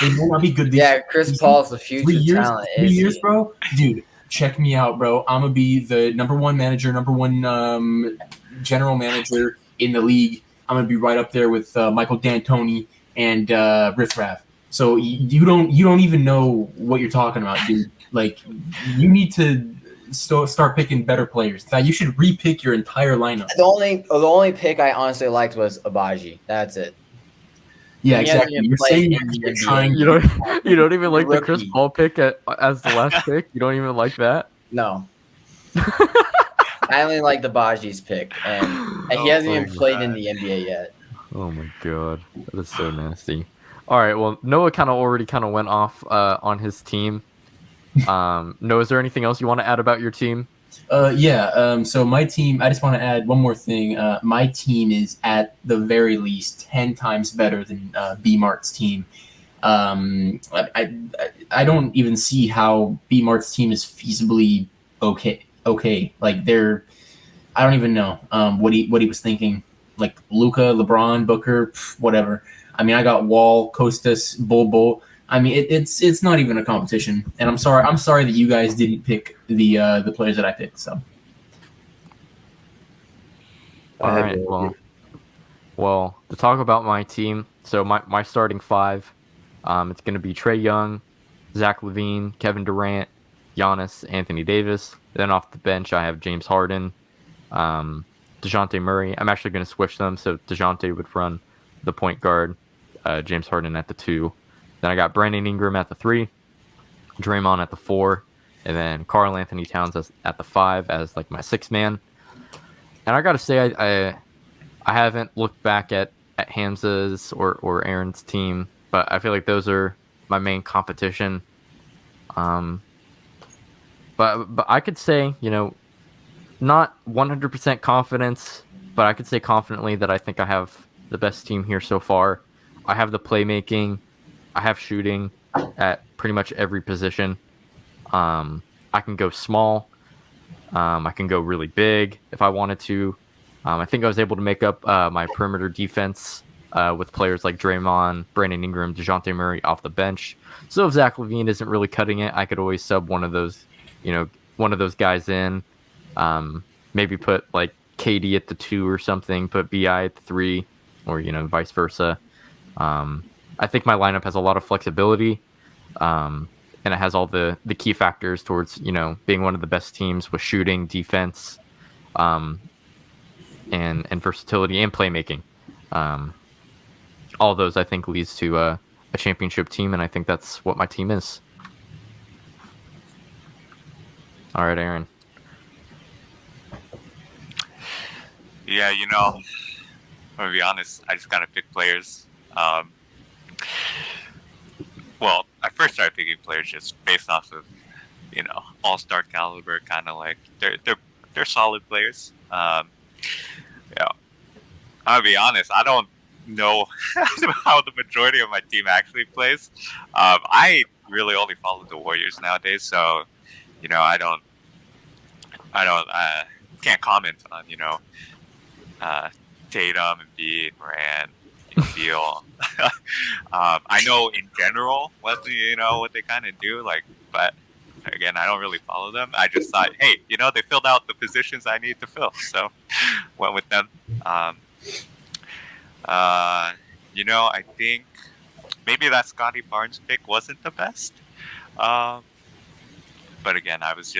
F: It will not be good.
G: Chris Paul's the future talent.
F: 3 years, bro. Dude, check me out, bro. I'm gonna be the number one manager, number one general manager in the league. I'm gonna be right up there with Michael D'Antoni and Riff Raff. So you don't even know what you're talking about, dude. Like, you need to start picking better players. In fact, you should re-pick your entire lineup.
G: The only pick I honestly liked was Abaji. That's it.
F: Yeah,
G: He hasn't
F: exactly.
G: even
F: You're
G: played
F: saying
G: in the
F: you're
G: NBA.
F: trying.
C: You don't even like the Chris
G: Rookie.
C: Paul pick as the last pick. You don't even like that.
G: No. I only like the Baji's pick, and he hasn't
C: my
G: even played in the NBA yet.
C: Oh my god, that is so nasty. All right, well, Noah already went off on his team. Noah, is there anything else you want to add about your team?
F: So my team, I just want to add one more thing. My team is at the very least 10 times better than B Mart's team. I don't even see how B Mart's team is feasibly okay. Like, I don't even know what he was thinking. Like Luka, LeBron, Booker, whatever. I mean, I got Wall, Kostas, Bull. I mean, it's not even a competition, and I'm sorry that you guys didn't pick the players that I picked. So,
C: All right, well, to talk about my team, so my starting five, it's going to be Trae Young, Zach LaVine, Kevin Durant, Giannis, Anthony Davis. Then off the bench, I have James Harden, DeJounte Murray. I'm actually going to switch them, so DeJounte would run the point guard, James Harden at the 2. Then I got Brandon Ingram at the 3, Draymond at the 4, and then Karl Anthony Towns at the 5 as like my 6th man. And I got to say, I haven't looked back at Hamza's or Aaron's team, but I feel like those are my main competition. But I could say, not 100% confidence, but I could say confidently that I think I have the best team here so far. I have the playmaking. I have shooting at pretty much every position. I can go small. I can go really big if I wanted to. I think I was able to make up my perimeter defense with players like Draymond, Brandon Ingram, DeJounte Murray off the bench. So if Zach LaVine isn't really cutting it, I could always sub one of those guys in. Maybe put like KD at the 2 or something, put BI at the 3, or vice versa. I think my lineup has a lot of flexibility, and it has all the key factors towards being one of the best teams with shooting, defense, and versatility and playmaking. All those I think leads to a championship team, and I think that's what my team is. All right, Aaron.
D: Yeah, I'm gonna be honest. I just gotta pick players. Well, I first started picking players just based off of, all-star caliber, kind of like they're solid players. Yeah, I'll be honest. I don't know how the majority of my team actually plays. I really only follow the Warriors nowadays, so I can't comment on Tatum and Embiid, Morant, Beal. I know in general what they kind of do, but again, I don't really follow them. I just thought, hey, they filled out the positions I need to fill, so went with them. I think maybe that Scotty Barnes pick wasn't the best. But again, I was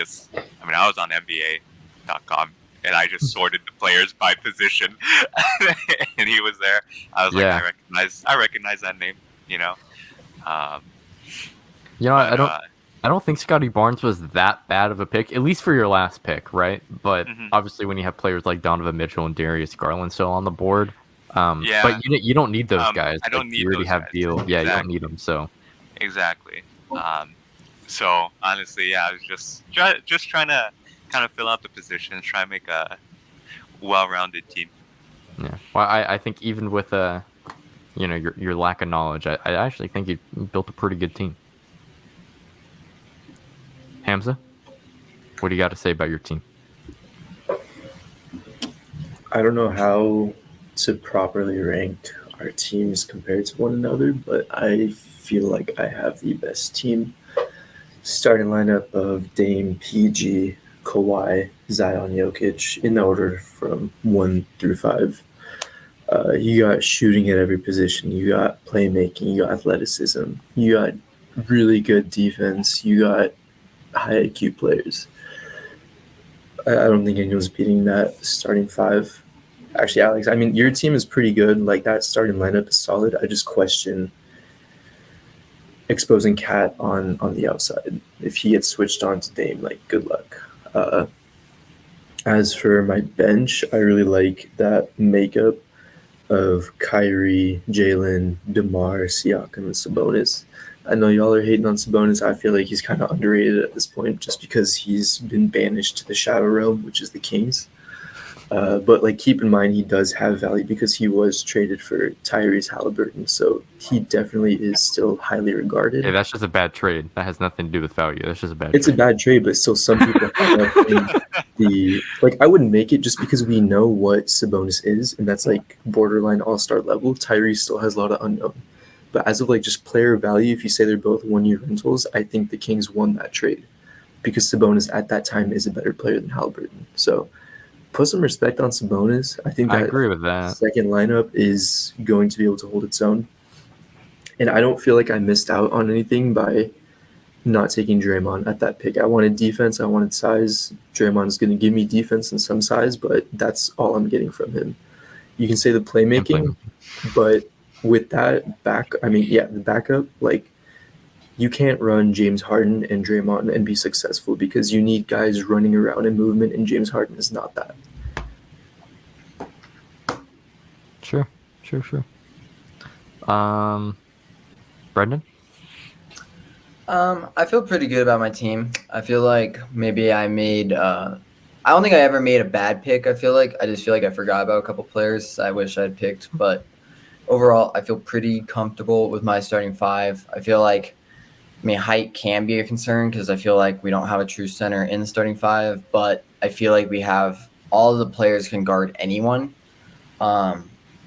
D: on NBA.com. And I just sorted the players by position, and he was there. I was like, I recognize that name,
C: I don't think Scotty Barnes was that bad of a pick, at least for your last pick, right? But obviously, when you have players like Donovan Mitchell and Darius Garland still on the board, but you don't need those guys.
D: I don't need.
C: You already
D: those
C: have
D: guys.
C: Beal.
D: Exactly.
C: Yeah, you don't need them. So
D: exactly. So honestly, I was just trying to kind of fill out the positions, try and make a well-rounded team.
C: Yeah. Well, I think even with your lack of knowledge, I actually think you built a pretty good team. Hamza, what do you got to say about your team?
E: I don't know how to properly rank our teams compared to one another, but I feel like I have the best team starting lineup of Dame, PG, Kawhi, Zion, Jokic in order from 1 through 5. You got shooting at every position. You got playmaking. You got athleticism. You got really good defense. You got high IQ players. I don't think anyone's beating that starting 5. Actually, Alex, I mean, your team is pretty good. Like, that starting lineup is solid. I just question exposing Cat on the outside. If he gets switched on to Dame, like, good luck. As for my bench, I really like that makeup of Kyrie, Jalen, DeMar, Siakam, and Sabonis. I know y'all are hating on Sabonis. I feel like he's kind of underrated at this point just because he's been banished to the Shadow Realm, which is the Kings. But like, keep in mind, he does have value because he was traded for Tyrese Halliburton, so he definitely is still highly regarded.
C: Yeah, that's just a bad trade. That has nothing to do with value. That's just a bad.
E: It's
C: trade.
E: a bad trade, but still, some people I wouldn't make it just because we know what Sabonis is, and that's like borderline all-star level. Tyrese still has a lot of unknown, but as of like just player value, if you say they're both 1-year rentals, I think the Kings won that trade because Sabonis at that time is a better player than Halliburton. So put some respect on Sabonis. I think
C: I agree with that.
E: Second lineup is going to be able to hold its own. And I don't feel like I missed out on anything by not taking Draymond at that pick. I wanted defense. I wanted size. Draymond's going to give me defense and some size, but that's all I'm getting from him. You can say the playmaking, but with that the backup, like, you can't run James Harden and Draymond and be successful because you need guys running around in movement, and James Harden is not that.
C: Sure. Brendan?
G: I feel pretty good about my team. I feel like maybe I made I don't think I ever made a bad pick. I just feel like I forgot about a couple players I wish I'd picked, but overall I feel pretty comfortable with my starting 5. I feel like, I mean, height can be a concern because I feel like we don't have a true center in the starting 5, but I feel like we have all of the players can guard anyone,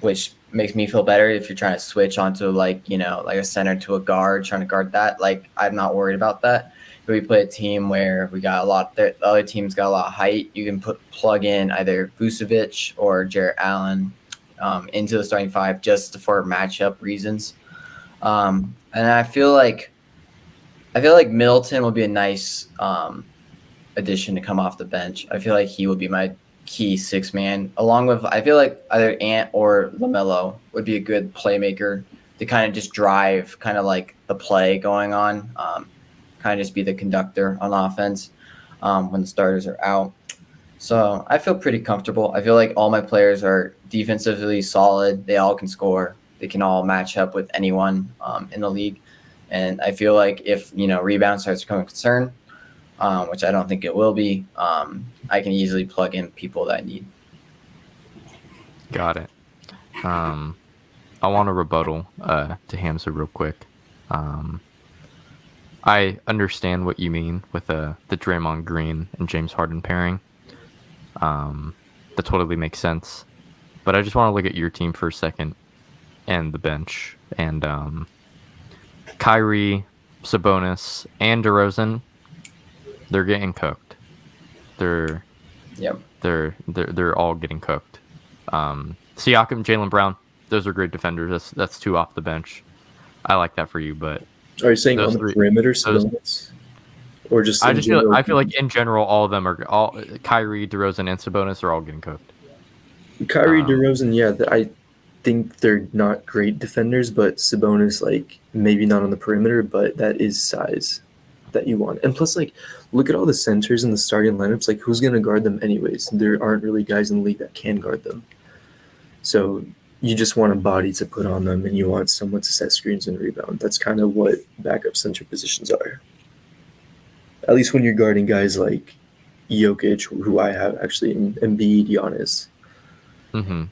G: which makes me feel better if you're trying to switch onto like a center to a guard, trying to guard that. Like, I'm not worried about that. If we play a team where we got the other team's got a lot of height, you can plug in either Vucevic or Jarrett Allen into the starting 5 just for matchup reasons. And I feel like Middleton will be a nice addition to come off the bench. I feel like he would be my key 6-man, along with, I feel like either Ant or LaMelo would be a good playmaker to kind of just drive kind of like the play going on, kind of just be the conductor on offense when the starters are out. So I feel pretty comfortable. I feel like all my players are defensively solid. They all can score. They can all match up with anyone in the league. And I feel like if, rebound starts becoming a concern, which I don't think it will be, I can easily plug in people that I need.
C: Got it. I want to rebuttal to Hamza real quick. I understand what you mean with the Draymond Green and James Harden pairing. That totally makes sense. But I just want to look at your team for a second and the bench. And Kyrie, Sabonis, and DeRozan, they're getting cooked. They're all getting cooked. Siakam, Jaylen Brown, those are great defenders. That's 2 off the bench. I like that for you, but
E: are you saying on the perimeter, Sabonis, or just? I
C: feel like in general, all of them are Kyrie, DeRozan, and Sabonis are all getting cooked.
E: Kyrie, DeRozan, yeah, I think they're not great defenders, but Sabonis, like, maybe not on the perimeter, but that is size that you want. And plus, like, look at all the centers in the starting lineups. Like, who's going to guard them anyways? There aren't really guys in the league that can guard them. So you just want a body to put on them, and you want someone to set screens and rebound. That's kind of what backup center positions are. At least when you're guarding guys like Jokic, who I have actually, Embiid, Giannis.
C: Mm-hmm.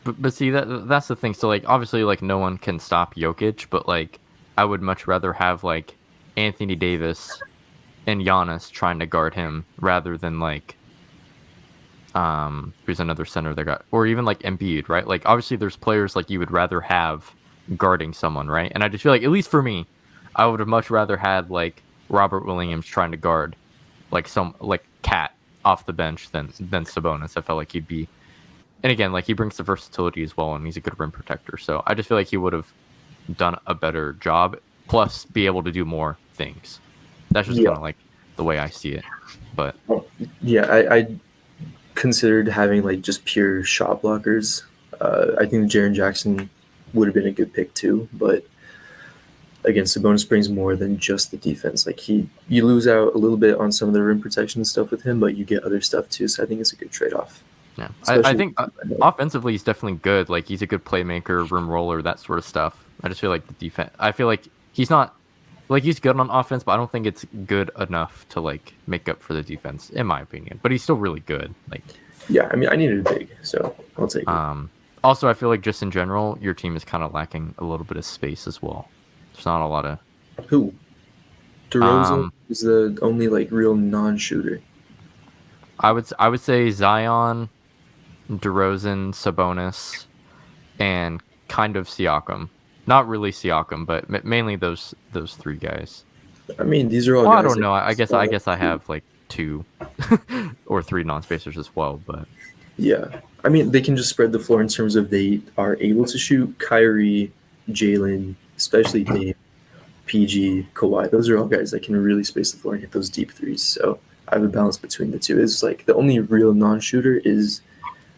C: But see, that's the thing. So, like, obviously, like, no one can stop Jokic, but, like, I would much rather have, like, Anthony Davis and Giannis trying to guard him rather than, like, who's another center they got, or even like Embiid, right? Like, obviously there's players like you would rather have guarding someone, right? And I just feel like, at least for me, I would have much rather had like Robert Williams trying to guard like Cat off the bench than Sabonis. I felt like he'd be, and again, like he brings the versatility as well, and he's a good rim protector. So I just feel like he would have done a better job, plus be able to do more things. That's just kind of like the way I see it. But
E: yeah, I considered having like just pure shot blockers. I think Jaren Jackson would have been a good pick too, but again, Sabonis brings more than just the defense. Like you lose out a little bit on some of the rim protection stuff with him, but you get other stuff too. So I think it's a good trade-off.
C: yeah, I think offensively he's definitely good. Like he's a good playmaker, rim roller, that sort of stuff. I just feel like the defense. I feel like he's not like he's good on offense, but I don't think it's good enough to like make up for the defense, in my opinion. But he's still really good. Like
E: yeah, I mean, I needed a big, so I'll take it.
C: Also, I feel like just in general, your team is kind of lacking a little bit of space as well. There's not a lot of
E: Who? DeRozan is the only like real non-shooter.
C: I would say Zion, DeRozan, Sabonis, and kind of Siakam. Not really Siakam, but mainly those three guys.
E: I mean, these are all.
C: Well,
E: guys
C: I don't know. I guess I have like 2 or 3 non-spacers as well, but
E: yeah. I mean, they can just spread the floor in terms of they are able to shoot. Kyrie, Jalen, especially Dame, PG, Kawhi. Those are all guys that can really space the floor and hit those deep threes. So I have a balance between the two. It's like the only real non-shooter is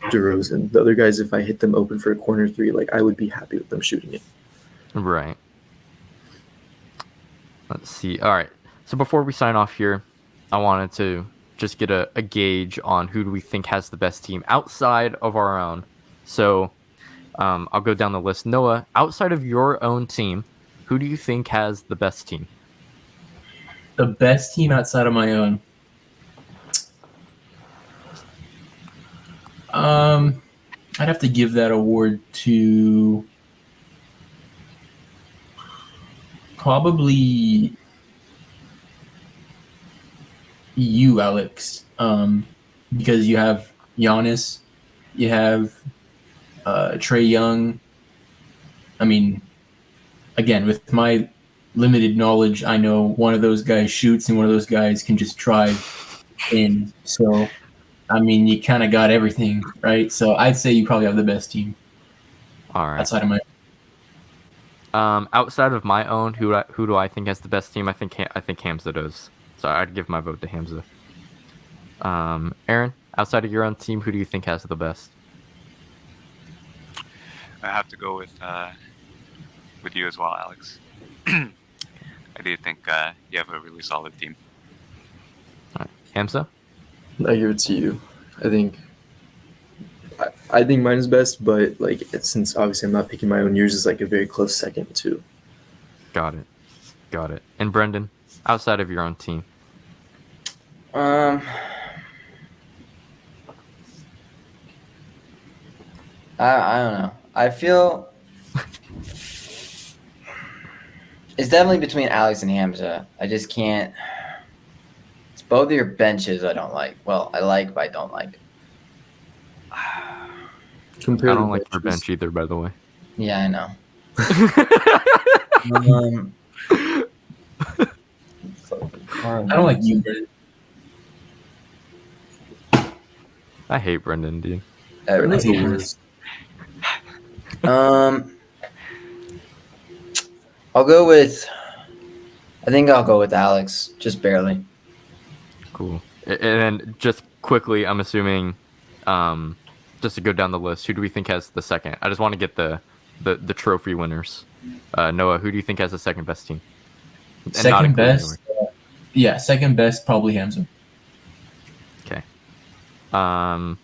E: DeRozan. The other guys, if I hit them open for a corner three, like I would be happy with them shooting it.
C: right. Let's see. All right. So before we sign off here, I wanted to just get a gauge on who do we think has the best team outside of our own. So I'll go down the list. Noah, outside of your own team, who do you think has the best team?
F: The best team outside of my own. I'd have to give that award to probably you, Alex, because you have Giannis, you have Trae Young. I mean, again, with my limited knowledge, I know one of those guys shoots and one of those guys can just drive in. So, I mean, you kind of got everything, right? So I'd say you probably have the best team.
C: All right.
F: Outside of my.
C: Outside of my own, who do I think has the best team? I think Hamza does. So I'd give my vote to Hamza. Aaron, outside of your own team, who do you think has the best?
D: I have to go with you as well, Alex. I do think you have a really solid team.
C: All right. Hamza?
E: I give it to you. I think mine is best, but like since obviously I'm not picking my own, yours is like a very close second too.
C: Got it. And Brendan, outside of your own team?
G: I don't know. I feel it's definitely between Alex and Hamza. I just can't. It's both of your benches I don't like. Well, I like, but I don't like.
C: I don't like your bench either, by the way.
G: Yeah, I know.
F: I don't like you, Brendan.
C: I hate Brendan, dude.
E: Brendan's the worst.
G: I'll go with. I think I'll go with Alex, just barely.
C: Cool. And then just quickly, I'm assuming, just to go down the list, who do we think has the second? I just want to get the trophy winners. Noah, who do you think has the second best team? And
F: second best? Yeah, second best, probably Hamza.
C: Okay. I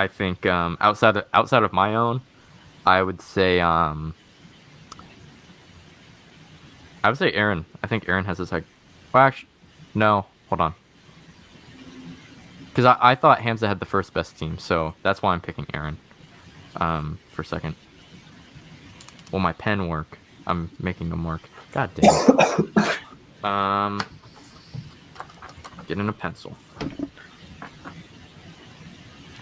C: think outside of my own, I would say Aaron. I think Aaron has a second. Well, actually, no. Hold on. Because I thought Hamza had the first best team, so that's why I'm picking Aaron for second. Will my pen work? I'm making them work. God damn. Getting a pencil.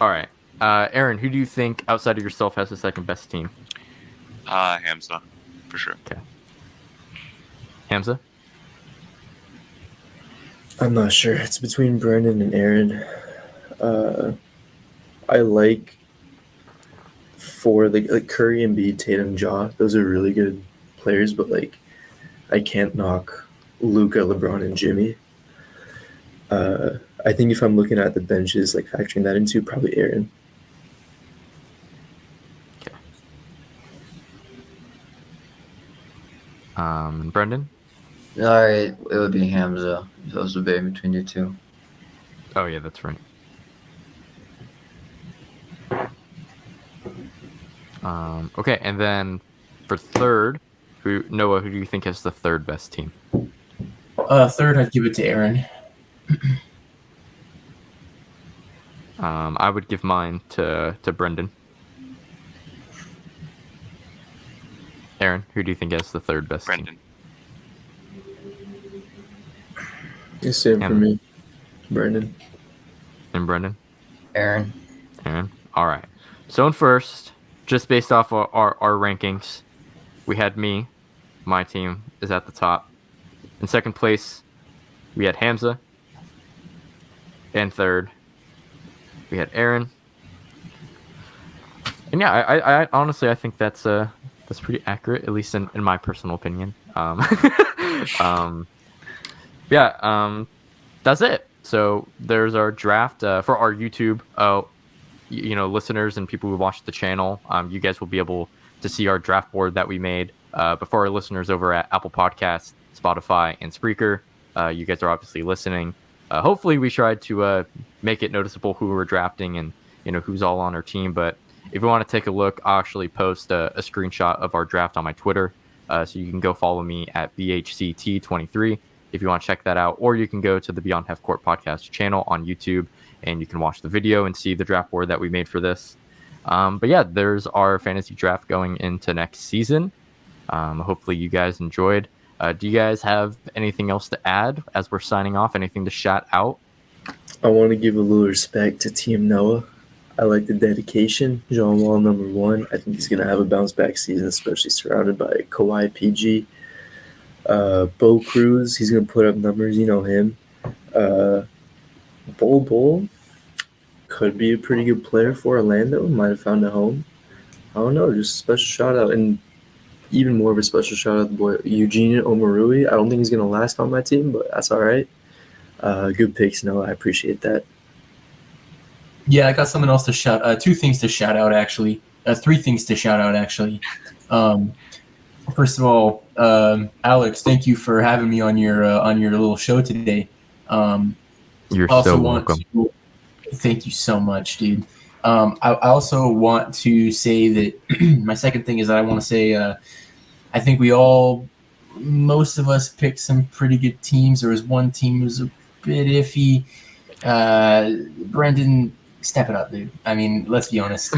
C: All right. Aaron, who do you think outside of yourself has the second best team?
D: Hamza, for sure.
C: Okay. Hamza?
E: I'm not sure. It's between Brendan and Aaron. I like for like Curry and B, Tatum, Ja. Those are really good players, but like I can't knock Luca, LeBron, and Jimmy. I think if I'm looking at the benches, like factoring that into, probably Aaron.
C: Okay. Brendan?
G: All right, it would be Hamza. If it was debating between you two.
C: Oh, yeah, that's right. Okay, and then for third, Noah, who do you think has the third best team?
F: Third, I'd give it to Aaron.
C: I would give mine to Brendan. Aaron, who do you think has the third best team?
D: Brendan.
E: It's same for
C: Hamza.
E: me, Brendan.
C: And Brendan?
G: Aaron.
C: Aaron? All right. So in first, just based off our rankings, we had me. My team is at the top. In second place, we had Hamza. And third, we had Aaron. And yeah, I honestly, I think that's pretty accurate, at least in my personal opinion. That's it. So there's our draft for our YouTube. Listeners and people who watch the channel, you guys will be able to see our draft board that we made. But for our listeners over at Apple Podcasts, Spotify, and Spreaker, you guys are obviously listening. Hopefully, we tried to make it noticeable who we're drafting and who's all on our team. But if you want to take a look, I'll actually post a screenshot of our draft on my Twitter, so you can go follow me at BHCT23 if you want to check that out, or you can go to the Beyond Half Court podcast channel on YouTube and you can watch the video and see the draft board that we made for this. But yeah, there's our fantasy draft going into next season. Hopefully you guys enjoyed. Do you guys have anything else to add as we're signing off? Anything to shout out?
E: I want to give a little respect to Team Noah. I like the dedication. John Wall, number one. I think he's going to have a bounce back season, especially surrounded by Kawhi, PG. Bo Cruz, he's going to put up numbers. You know him. Bull could be a pretty good player for Orlando. Might have found a home. I don't know. Just a special shout out. And even more of a special shout out to the boy Eugene Omarui. I don't think he's going to last on my team, but that's all right. Good picks, Noah. I appreciate that.
F: Yeah, I got something else to shout. Two things to shout out, actually. Three things to shout out, actually. First of all, Alex, thank you for having me on your little show today.
C: You're so welcome.
F: Thank you so much, dude. I also want to say that my second thing is that I want to say I think most of us picked some pretty good teams. There was one team who was a bit iffy. Brendan, step it up, dude. I mean, let's be honest.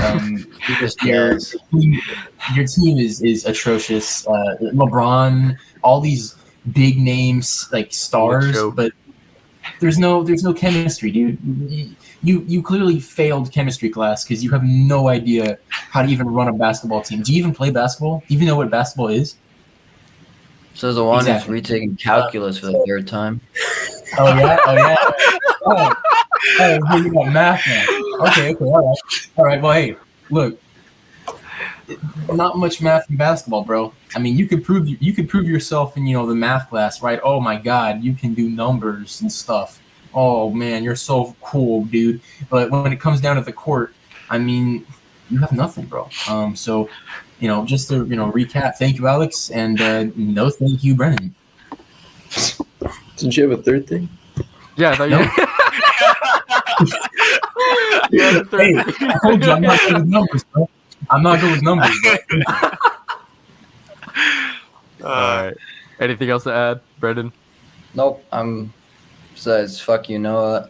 F: Your team is atrocious. LeBron, all these big names like stars, but there's no chemistry, dude. You clearly failed chemistry class because you have no idea how to even run a basketball team. Do you even play basketball? Do you even know what basketball is?
G: So the one who's retaking calculus for the third time.
F: Oh yeah. Oh, you got math now. Okay, all right. Well, hey, look, not much math in basketball, bro. I mean, you could prove yourself in the math class, right? Oh my God, you can do numbers and stuff. Oh man, you're so cool, dude. But when it comes down to the court, I mean, you have nothing, bro. So, just to recap, thank you, Alex, and no, thank you, Brennan.
E: Didn't you have a third thing?
C: Yeah, I thought you.
F: Yeah, hey, I told you I'm not good with numbers, bro. I'm not good with numbers, bro.
C: All right. Anything else to add, Brendan?
G: Nope. Besides, fuck you, Noah.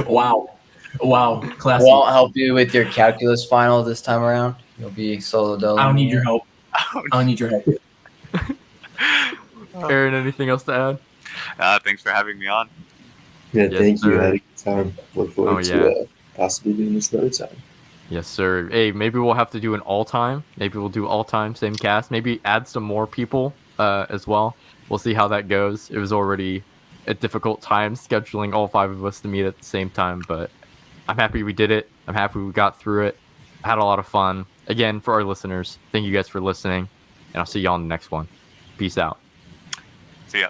F: Wow. Classic.
G: Won't help you with your calculus final this time around. You'll be solo dolo.
F: I don't need your help. I don't need your help.
C: Aaron, anything else to add?
D: Thanks for having me on.
E: Yeah,
C: Yes,
E: thank you.
C: sir.
E: I had a good time. Look forward to possibly doing this another time.
C: Yes, sir. Hey, maybe we'll have to do an all-time. Maybe we'll do all-time, same cast. Maybe add some more people as well. We'll see how that goes. It was already a difficult time scheduling all 5 of us to meet at the same time, but I'm happy we did it. I'm happy we got through it. I had a lot of fun. Again, for our listeners, thank you guys for listening, and I'll see y'all in the next one. Peace out.
D: See ya.